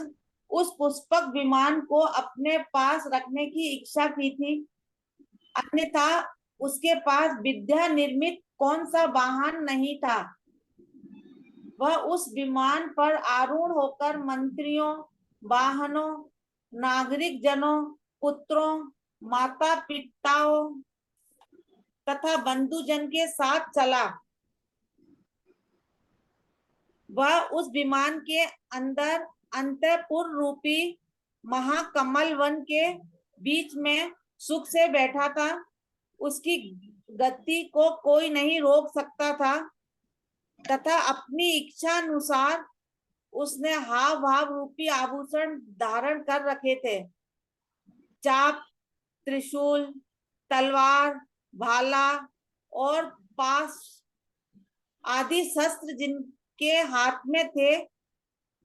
उस पुष्पक विमान को अपने पास रखने की इच्छा की थी। अन्यथा उसके पास विद्या निर्मित कौन सा वाहन नहीं था। वह उस विमान पर आरूढ़ होकर मंत्रियों, वाहनों, नागरिक जनों, पुत्रों, माता पिताओं तथा बंधुजन के साथ चला। वह उस विमान के अंदर अंतःपुर रूपी महाकमल वन के बीच में सुख से बैठा था। उसकी गति को कोई नहीं रोक सकता था तथा अपनी इच्छा अनुसार उसने हाव भाव रूपी आभूषण धारण कर रखे थे। चाप, त्रिशूल, तलवार, भाला और पास आदि शस्त्र जिनके हाथ में थे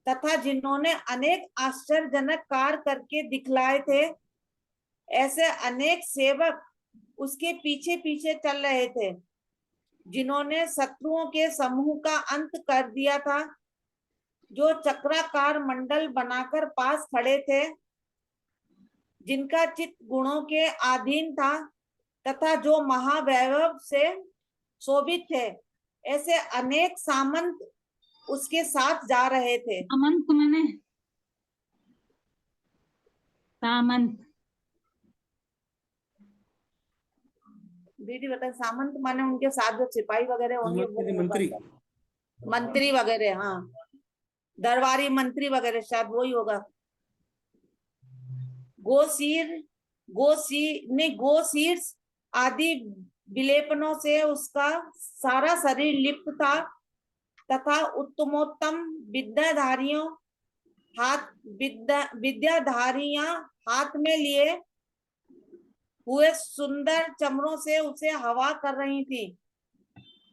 तथा जिन्होंने अनेक आश्चर्यजनक कार्य करके दिखलाए थे, ऐसे अनेक सेवक उसके पीछे पीछे चल रहे थे, जिन्होंने शत्रुओं के समूह का अंत कर दिया था, जो चक्राकार मंडल बनाकर पास खड़े थे, जिनका चित्त गुणों के अधीन था तथा जो महावैभव से शोभित थे। ऐसे अनेक सामंत उसके साथ जा रहे थे। सामंत माने सामंत दीदी बताए, सामंत माने उनके साथ जो सिपाही वगैरह होंगे, मंत्री मंत्री वगैरह, हाँ, दरबारी मंत्री वगैरह, शायद वही होगा। गोशीर आदि विलेपनों से उसका सारा शरीर लिप्त था तथा उत्तमोत्तम विद्याधारियां हाथ में लिए हुए सुंदर चमरों से उसे हवा कर रही थी।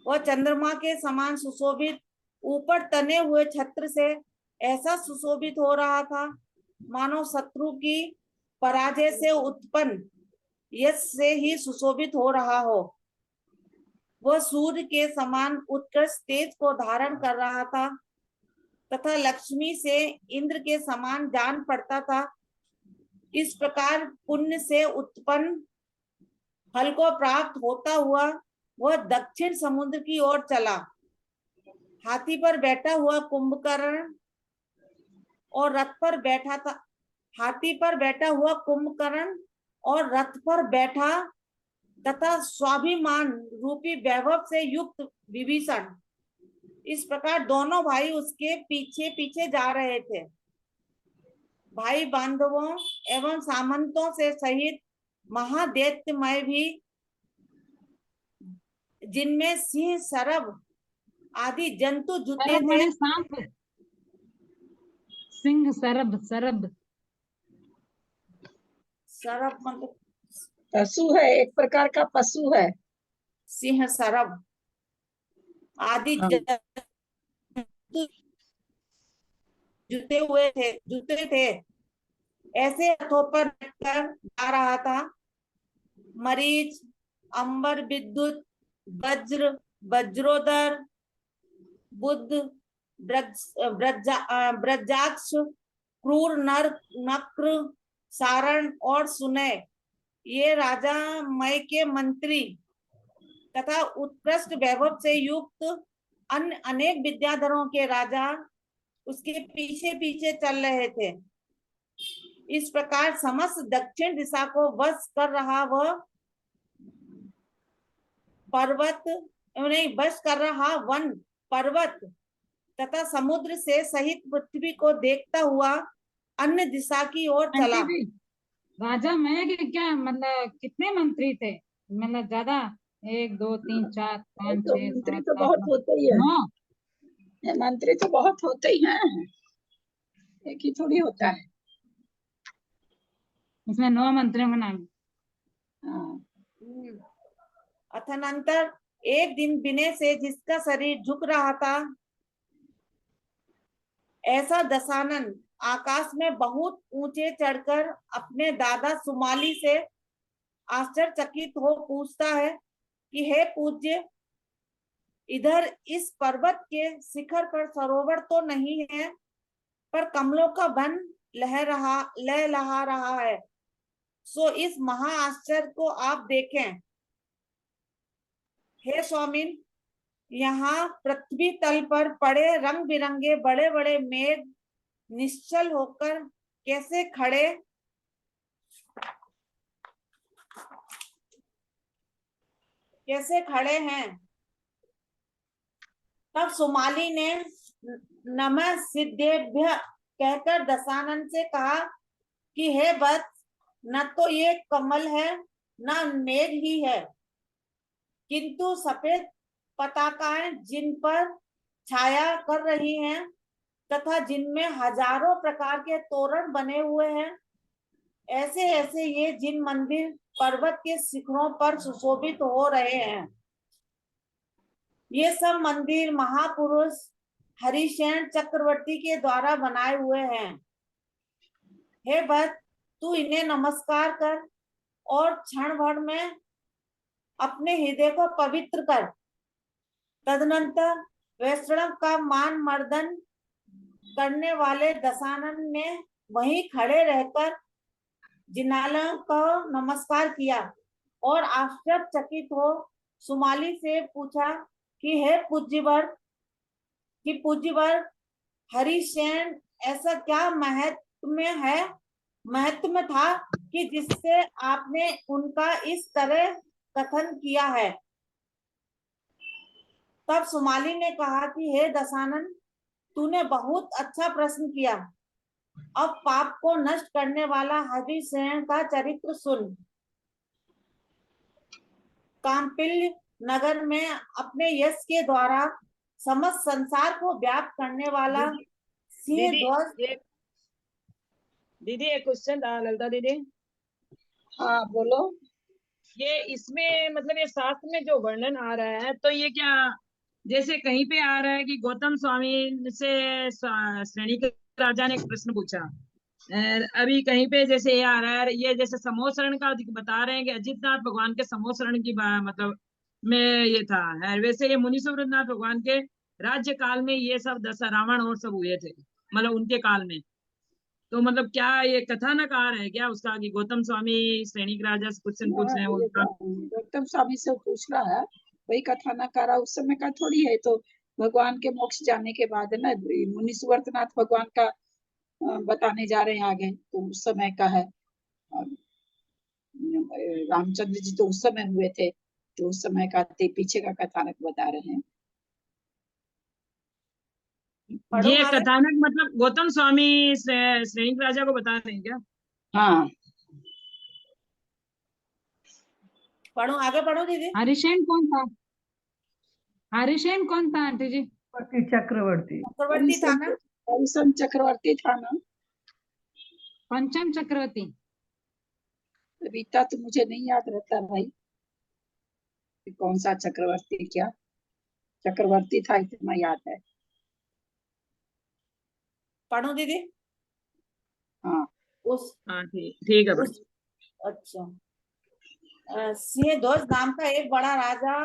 वह चंद्रमा के समान सुशोभित ऊपर तने हुए छत्र से ऐसा सुशोभित हो रहा था मानो शत्रु की पराजय से उत्पन्न यश से ही सुशोभित हो रहा हो। वह सूर्य के समान उत्कृष्ट तेज को धारण कर रहा था तथा लक्ष्मी से इंद्र के समान जान पड़ता था। इस प्रकार पुण्य से उत्पन्न फल को प्राप्त होता हुआ वह दक्षिण समुद्र की ओर चला। हाथी पर बैठा हुआ कुंभकर्ण और रथ पर बैठा था। हाथी पर बैठा हुआ कुंभकर्ण और रथ पर बैठा तथा स्वाभिमान रूपी वैभव से युक्त विभीषण, इस प्रकार दोनों भाई उसके पीछे पीछे जा रहे थे। भाई बांधवों एवं सामंतों से सहित महादैत्यमय भी, जिनमें सिंह, सरभ आदि जंतु जुते थे। सांप, सिंह, सरभ, सरभ, सरभ मतलब पशु है, एक प्रकार का पशु है। सिंह, सरभ आदि जंतु जुते थे ऐसे रथों पर बैठकर जा रहा था। मरीच, अंबर विद्युत, वज्र, वज्रोदर, बुद्ध, ब्रजाक्ष, क्रूर नर, नक्र, सारण और सुनय, ये राजा मय के मंत्री तथा उत्कृष्ट वैभव से युक्त अन्य अनेक विद्याधरों के राजा उसके पीछे पीछे चल रहे थे। इस प्रकार समस्त दक्षिण दिशा को वश कर रहा वह पर्वत नहीं वश कर रहा वन, पर्वत तथा समुद्र से सहित पृथ्वी को देखता हुआ अन्य दिशा की ओर चला। राजा में क्या मतलब कितने मंत्री थे? मतलब ज्यादा, 1 2 3 4 5 6 मंत्री 7 तो बहुत 8 होते ही है। 9। मंत्री तो बहुत होते ही हैं, एक ही थोड़ी होता है। इसमें 9 मंत्रियों का नाम। अथनंतर एक दिन विनय से जिसका शरीर झुक रहा था, ऐसा दशानन आकाश में बहुत ऊंचे चढ़कर अपने दादा सुमाली से आश्चर्यचकित हो पूछता है कि हे पूज्य, इधर इस पर्वत के शिखर पर सरोवर तो नहीं है, पर कमलों का वन लहलहा रहा है। सो इस महा आश्चर्य को आप देखें। हे स्वामिन, यहाँ पृथ्वी तल पर पड़े रंग बिरंगे बड़े बड़े मेघ निश्चल होकर कैसे खड़े हैं। तब सुमाली ने नमः सिद्धेभ्य कहकर दशानन से कहा कि हे वत्स, न तो ये कमल है न मेघ ही है, किंतु सफेद पताकाएं जिन पर छाया कर रही हैं तथा जिनमें हजारों प्रकार के तोरण बने हुए हैं, ऐसे ऐसे ये जिन मंदिर पर्वत के शिखरों पर सुशोभित हो रहे हैं। ये सब मंदिर महापुरुष हरिशेन चक्रवर्ती के द्वारा बनाए हुए हैं। हे भक्त, तू इन्हें नमस्कार कर और क्षण भर में अपने हृदय को पवित्र कर। तदनंतर वैष्णव का मान मर्दन करने वाले दशानन ने वहीं खड़े रहकर जिनालयों को नमस्कार किया और आश्चर्यचकित हो सुमाली से पूछा कि हे पूज्यवर हरिसेन, ऐसा क्या महत्व में था कि जिससे आपने उनका इस तरह कथन किया है। तब सुमाली ने कहा कि हे दशानन, तूने बहुत अच्छा प्रश्न किया। अब पाप को नष्ट करने वाला हरिसेन का चरित्र सुन। कांपिल्य नगर में अपने यश के द्वारा समस्त संसार को व्याप्त करने वाला सिंह ध्वज। दीदी एक क्वेश्चन था ललिता दीदी। हाँ बोलो। ये इसमें मतलब ये शास्त्र में जो वर्णन आ रहा है, तो ये क्या जैसे कहीं पे आ रहा है कि गौतम स्वामी से श्रेणी के राजा ने एक प्रश्न पूछा, अभी कहीं पे जैसे ये आ रहा है, ये जैसे समोसरण का बता रहे हैं कि अजितनाथ भगवान के समोसरण की मतलब में ये था है। वैसे ये मुनि सुव्रतनाथ भगवान के राज्य काल में ये सब रावण और सब हुए थे, मतलब उनके काल में। तो मतलब क्या ये कथानक आ रहा है क्या उसका कि गौतम स्वामी श्रेणी के राजा से क्वेश्चन पूछ रहे हैं उनका? गौतम स्वामी से पूछ रहा है, वही कथानक आ रहा, उस समय का थोड़ी है। तो भगवान के मोक्ष जाने के बाद है ना, मुनि सुवर्तनाथ भगवान का बताने जा रहे हैं आगे, तो उस समय का है। रामचंद्र जी तो उस समय हुए थे, तो उस समय का पीछे का कथानक बता रहे हैं। ये कथानक मतलब गौतम स्वामी श्रेणी के राजा को बता रहे हैं क्या? हाँ पढ़ो, आगे पढ़ो दीदी। हरिसेन कौन था? हरिसेन कौन था आंटी जी? चक्रवर्ती था ना? हरिसेन चक्रवर्ती था ना? पंचम चक्रवर्ती। रीता तो मुझे नहीं याद रहता भाई कि कौन सा चक्रवर्ती, क्या चक्रवर्ती था इतना याद है। पढ़ो दीदी। हाँ हाँ ठीक है। अच्छा, सिंहध्वज नाम का एक बड़ा राजा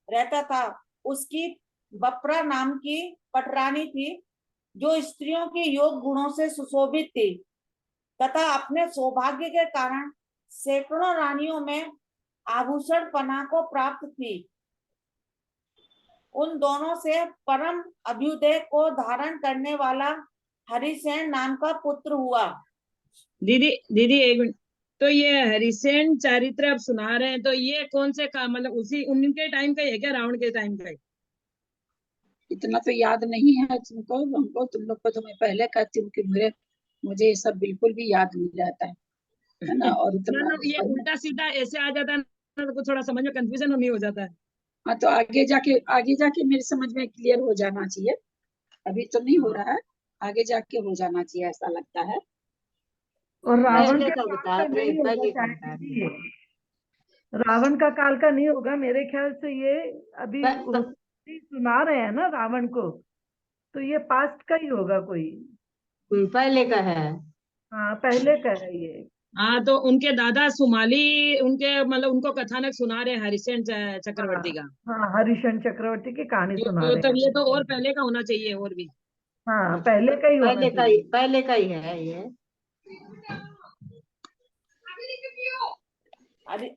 रहता था। उसकी बपरा नाम की पटरानी थी, जो स्त्रियों के योग गुणों से सुशोभित थी तथा अपने सौभाग्य के कारण सैकड़ों रानियों में आभूषण पना को प्राप्त थी। उन दोनों से परम अभ्युदय को धारण करने वाला हरिसेन नाम का पुत्र हुआ। दीदी एक मिनट, तो ये हरिसेन चरित्र आप सुना रहे हैं, तो ये कौन से का मतलब उसी उनके टाइम का है क्या, रावण के टाइम का है? इतना तो याद नहीं है तुमको, हमको तुम लोग को तो मैं पहले कहती हूँ कि मुझे ये सब बिल्कुल भी याद नहीं रहता है ना। और इतना ये उल्टा सीधा ऐसे आ जाता है ना, तो थोड़ा समझ में कंफ्यूजन नहीं हो जाता है। हाँ, तो आगे जाके मेरे समझ में क्लियर हो जाना चाहिए। अभी तो नहीं हो रहा है, आगे जाके हो जाना चाहिए ऐसा लगता है। और रावण का बता रहे, रावण का काल का नहीं होगा मेरे ख्याल से। ये अभी सुना रहे हैं ना रावण को, तो ये पास्ट का ही होगा, कोई पहले का है। हाँ पहले का है ये। हाँ, तो उनके दादा सुमाली उनके मतलब उनको कथानक सुना रहे हैं हरिसेन चक्रवर्ती का। हाँ हरिशन चक्रवर्ती की कहानी सुना रहे तो हैं। ये तो और पहले का होना चाहिए, और भी। हाँ पहले का ही होना चाहिए। पहले का ही है ये।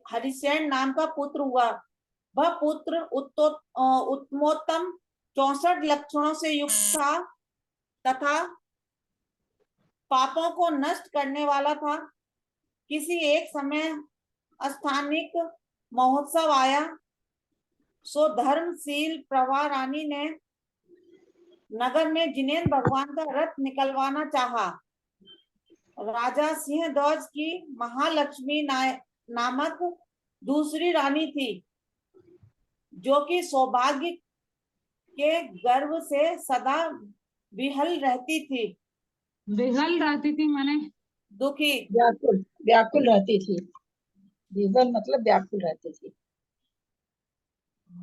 हरिसेन नाम का पुत्र हुआ। वह पुत्र उत्तमोत्तम 64 लक्षणों से युक्त था तथा पापों को नष्ट करने वाला था। किसी एक समय स्थानिक महोत्सव आया, सो धर्मशील प्रभा रानी ने नगर में जिनेंद्र भगवान का रथ निकलवाना चाहा। राजा सिंहध्वज की महालक्ष्मी नामक दूसरी रानी थी, जो कि सौभाग्य के गर्व से सदा विहल रहती थी। विहल रहती थी माने दुखी, व्याकुल व्याकुल रहती थी। विवल मतलब व्याकुल रहती थी।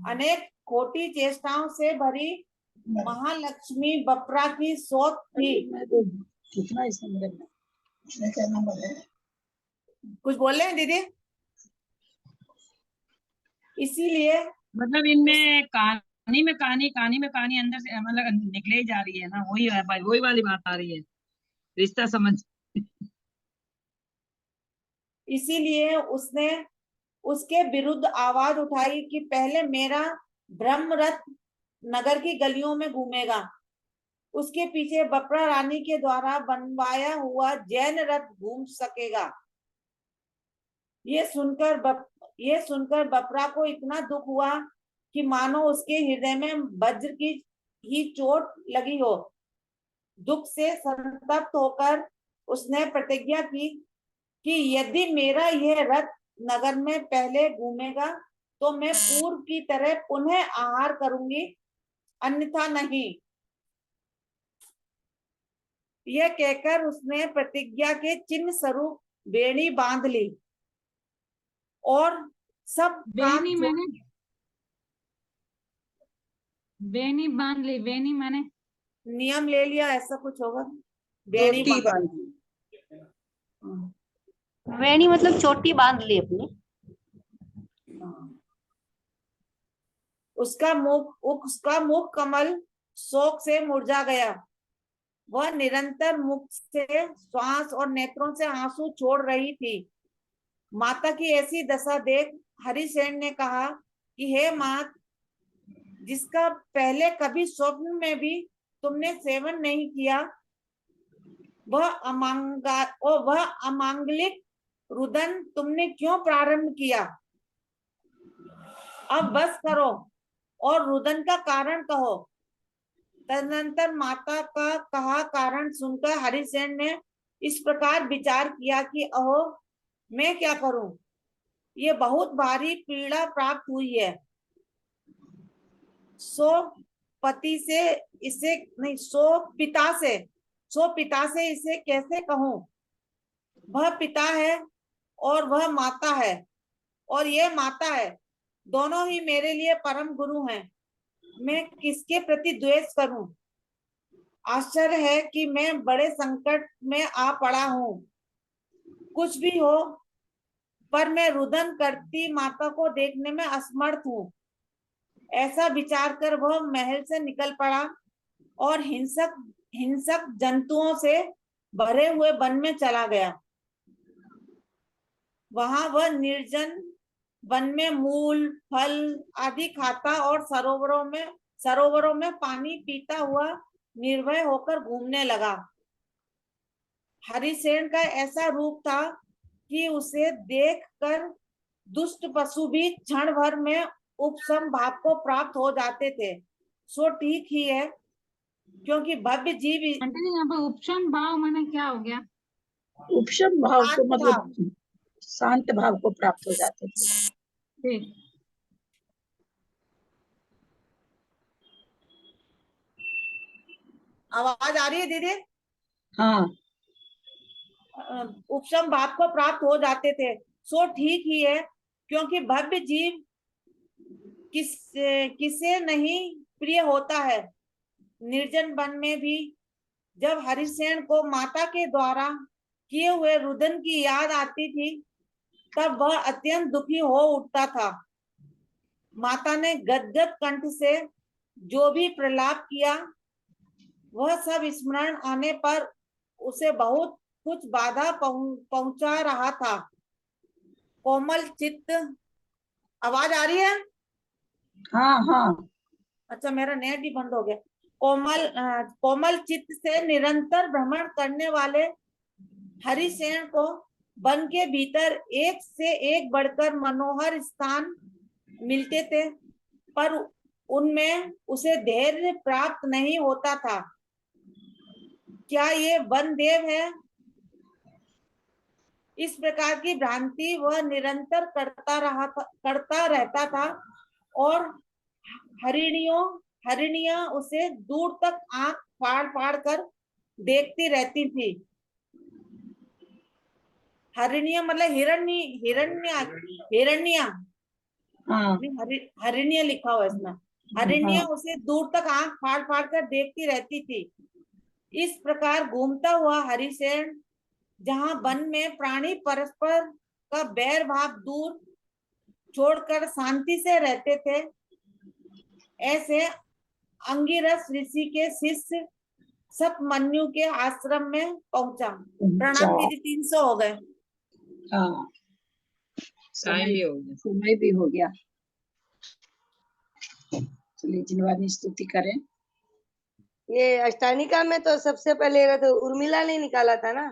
अनेक खोटी चेष्टाओं से भरी महालक्ष्मी बपरा की सोच थी। मैं तो कितना इस नंबर में क्या नंबर है? कुछ बोल रहे हैं दीदी? इसीलिए मतलब इनमें कहानी में कहानी अंदर से मतलब निकले ही जा रही है ना, वही है भाई, वही वाली बात आ रही है, रिश्ता समझ। इसीलिए उसने उसके विरुद्ध आवाज उठाई कि पहले मेरा ब्रह्मरथ नगर की गलियों में घूमेगा, उसके पीछे बपरा रानी के द्वारा बनवाया हुआ जैन रथ घूम सकेगा। ये सुनकर बपरा को इतना दुख हुआ कि मानो उसके हृदय में वज्र की ही चोट लगी हो। दुख से संतप्त होकर उसने प्रतिज्ञा की कि यदि मेरा यह रथ नगर में पहले घूमेगा तो मैं पूर्व की तरह पुनः आहार करूंगी, अन्यथा नहीं। यह कहकर उसने प्रतिज्ञा के चिन्ह स्वरूप बेड़ी बांध ली और सब बेनी माने बेनी बांध ली, बेनी माने नियम ले लिया, ऐसा कुछ होगा। बेड़ी चोटी बांध वेणी मतलब चोटी बांध ली अपनी। उसका मुख कमल शोक से मुरझा गया। वह निरंतर मुख से श्वास और नेत्रों से आंसू छोड़ रही थी। माता की ऐसी दशा देख हरिसेन ने कहा कि हे मां, जिसका पहले कभी स्वप्न में भी तुमने सेवन नहीं किया, वह अमांगलिक रुदन तुमने क्यों प्रारंभ किया? अब बस करो और रुदन का कारण कहो। तदनंतर माता का कहा कारण सुनकर हरिसेन ने इस प्रकार विचार किया कि अहो, मैं क्या करूं, ये बहुत भारी पीड़ा प्राप्त हुई है। सो पिता से इसे कैसे कहूं? वह पिता है और वह माता है और यह माता है, दोनों ही मेरे लिए परम गुरु हैं। मैं किसके प्रति द्वेष करूं? आश्चर्य है कि मैं बड़े संकट में आ पड़ा हूं। कुछ भी हो, पर मैं रुदन करती माता को देखने में असमर्थ हूं। ऐसा विचार कर वह महल से निकल पड़ा और हिंसक जंतुओं से भरे हुए वन में चला गया। वहां वह निर्जन वन में मूल फल आदि खाता और सरोवरों में पानी पीता हुआ निर्भय होकर घूमने लगा। हरिसेन का ऐसा रूप था कि उसे देखकर दुष्ट पशु भी क्षण भर में उपशम भाव को प्राप्त हो जाते थे। सो ठीक ही है, क्योंकि भव्य जीव आंटी जी यहाँ पर उपशम भाव माने क्या हो गया? उपशम भाव को शांत भाव। मतलब शांत भाव को प्राप्त हो जाते थे। ठीक। आवाज आ रही है दीदी? हाँ, उपशम भाव को प्राप्त हो जाते थे। सो ठीक ही है, क्योंकि भव्य जीव किसे नहीं प्रिय होता है। निर्जन वन में भी जब हरिसेन को माता के द्वारा किए हुए रुदन की याद आती थी, तब वह अत्यंत दुखी हो उठता था। माता ने गदगद कंठ से जो भी प्रलाप किया, वह सब स्मरण आने पर उसे बहुत कुछ बाधा पहुंचा रहा था। कोमल चित्त, आवाज आ रही है? हाँ, हाँ। अच्छा, मेरा नेट ही बंद हो गया। कोमल चित्त से निरंतर भ्रमण करने वाले हरिसेन को वन के भीतर एक से एक बढ़कर मनोहर स्थान मिलते थे, पर उनमें उसे धैर्य प्राप्त नहीं होता था। क्या ये वन देव है? इस प्रकार की भ्रांति वह निरंतर करता रहता था और हरिणियां उसे दूर तक आंख फाड़ फाड़ कर देखती रहती थी। हरिणियां मतलब हिरण्या हाँ हरिणिया लिखा हुआ है इसमें। हरिणियां उसे दूर तक आंख फाड़ फाड़ कर देखती रहती थी। इस प्रकार घूमता हुआ हरिसेन जहां वन में प्राणी परस्पर का बैर भाव दूर छोड़कर शांति से रहते थे, ऐसे अंगिरस ऋषि के शिष्य सतमन्यु के आश्रम में पहुंचा। प्रणाम दीदी, 300 हो गए। हाँ टाइम भी हो गया। समय भी हो गया। चलिए जिनवानी स्तुति करें। ये अष्टानिका में तो सबसे पहले रथ उर्मिला ने निकाला था ना।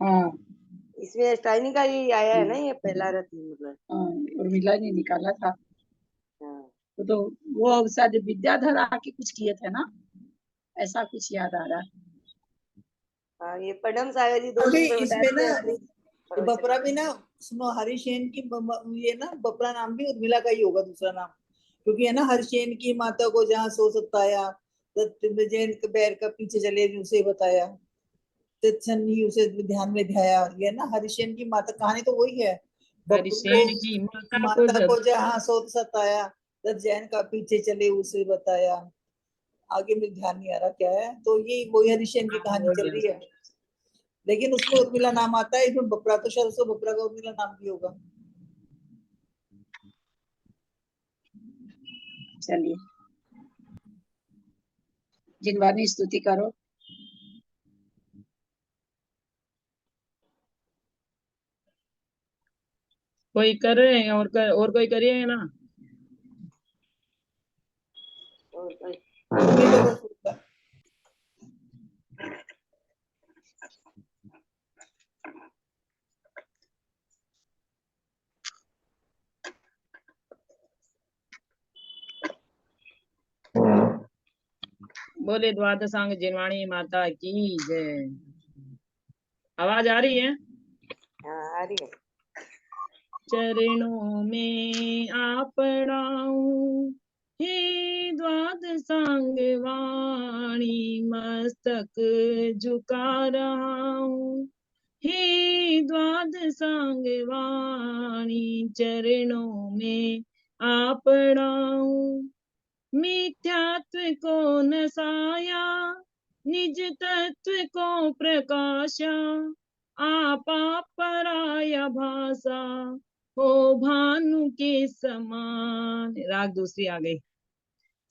हाँ इसमें अष्टानिका ही आया है ना, ये पहला रथ मतलब। हाँ उर्मिला ने निकाला था। हाँ तो वो शायद विद्याधर आके कुछ किए थे ना, ऐसा कुछ याद आ रहा है। हाँ, ये पडम सागर जी 2 अभी दिन पे इसमें ना बताते बपरा भी ना, सुनो, हरिसेन की ये ना बपरा नाम भी उर्मिला का ही होगा दूसरा नाम, क्योंकि है ना हरिसेन की माता को जहाँ सो सताया, जैन के बैर का पीछे चले उसे बताया, ही उसे ध्यान में ध्याया। ये ना हरिसेन की माता, कहानी तो वही है। हरिसेन की माता को जहाँ सो सताया, तब जैन का पीछे चले उसे बताया। आगे में ध्यान नहीं आ रहा क्या है, तो ये वही हरिसेन की कहानी चल रही है, लेकिन उसमें उर्मिला नाम आता है। इसमें बपरा तो शायद उसको बपरा का उर्मिला नाम भी होगा। चलिए जिनवानी स्तुति करो। कोई कर रहे हैं और कोई करिए ना। बोले द्वादशांग जिनवाणी माता की जय। आवाज आ रही है? हाँ आ रही है। चरणों में आपणाऊं हे द्वादशांग वाणी, मस्तक झुका रहा हूँ हे द्वादशांग वाणी। चरणों में आपणाऊं मिथ्यात्व को नसाया, निज तत्व को प्रकाशा, आपा पराया भाषा हो भानु के समान। राग दूसरी आ गई।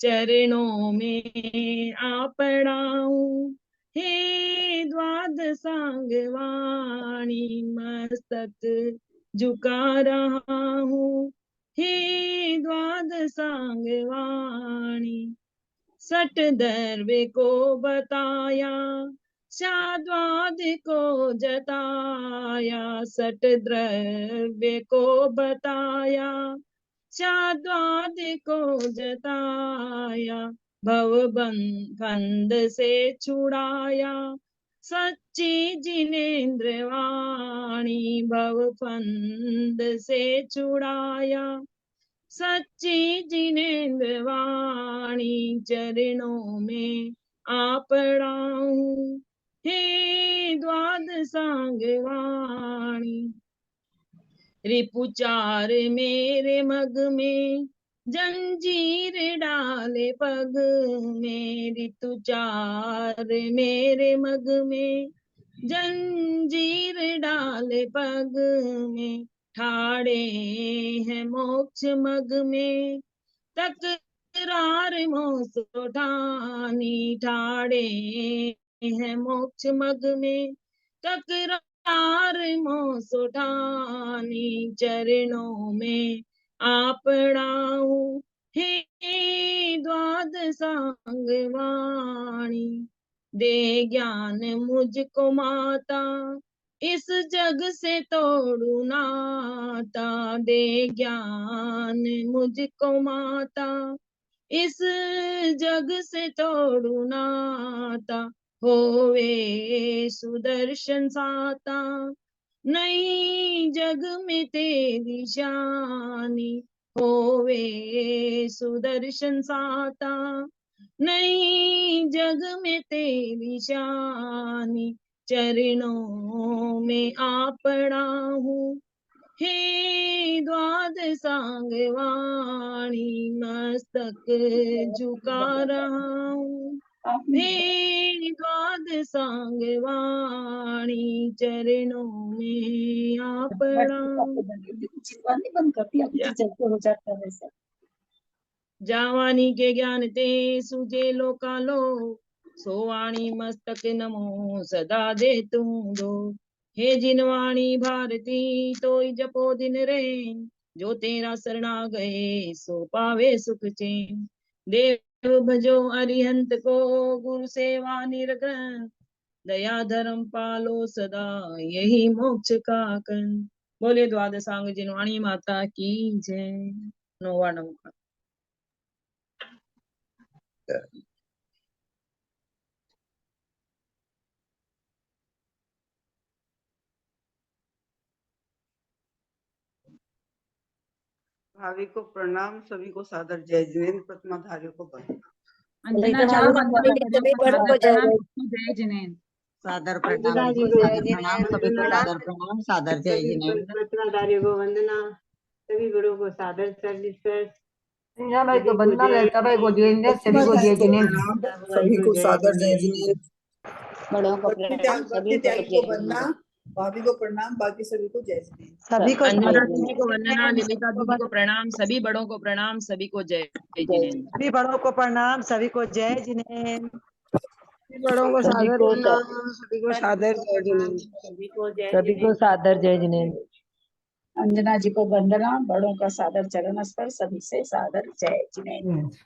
चरणों में आपणाऊं हे द्वादशांग वाणी, मस्तक झुका रहा हूँ हे द्वादशांग वाणी। सट द्रव्य को बताया, शाद्वाद को जताया, सट द्रव्य को बताया, शाद्वाद को जताया, भवबंध से छुड़ाया, सच्ची जिनेन्द्र वाणी। भवबंध से छुड़ाया, सच्ची जिनेन्द्र वाणी। चरणों में आपणाऊं हे द्वादशांग वाणी। रिपुचार मेरे मग में, जंजीर डाले पग में। ऋतुचार मेरे मग में, जंजीर डाले पग में। ठाड़े हैं मोक्ष मग में, तकरार मोक्ष ठानी। ठाड़े हैं मोक्ष मग में, तकरार मोक्ष ठानी। चरणों में आपणाऊं हे द्वादशांग वाणी। दे ज्ञान मुझको माता, इस जग से तोड़ू नाता। दे ज्ञान मुझको माता, इस जग से तोड़ू नाता, होवे सुदर्शन साता। नहीं जग में तेरी शानी, होवे सुदर्शन साता। नहीं जग में तेरी शानी, चरणों में आ पड़ा हूँ। हे द्वादशांग वाणी, मस्तक झुका रहा हूँ। हे द्वादशांग वाणी, चरणों में आ पड़ा। चिल्लानी बंद करती है, पीछे चलते हो जाता है वैसा। जावानी के ज्ञान ते सुजे लोकालो, सोवाणी मस्तक नमो सदा दे तुम दो। हे जिनवाणी भारती तोई जपो दिन रे, जो तेरा शरणा गए सो पावे सुख चैन। देव भजो अरिहंत को, गुरु सेवा निरग्रह, दया धर्म पालो सदा, यही मोक्ष का कन। बोले द्वादशांग जिनवाणी माता की जय। नौवा नमः। भावी को प्रणाम, सभी को सादर जय जिनेन्द्र, प्रतिमाधारियों को बंदना। अंजना जी को जय जिनेन्द्र। सादर प्रणाम, सादर प्रणाम, सभी को सादर प्रणाम, सादर जय जिनेन्द्र। प्रतिमाधारियों को वंदना, सभी बड़ों को सादर सर्विसेस। भाई को वंदना, लता भाई को जिनेन्द्र, सभी को जय जिनेन्द्र। सभी को सादर जय जिनेन्द्र। बड़ों को प्रणाम, सभी को त्यागी को वंदना, भाभी को प्रणाम, बाकी सभी को जय जिनेन्द्र। सभी को अंजना दीदी को वंदना, ललिता दीदी को प्रणाम, सभी बड़ों को प्रणाम, सभी को जय जिनेन्द्र। सभी बड़ों को प्रणाम, सभी को जय जिनेन्द्र। सभी बड़ों को सादर प्रणाम, सभी को सादर जय जिनेन्द्र। सभी को सादर जय जिनेन्द्र। अंजना जी को वंदना, बड़ों का सादर चरण स्पर्श, सभी से सादर जय जिनेन्द्र।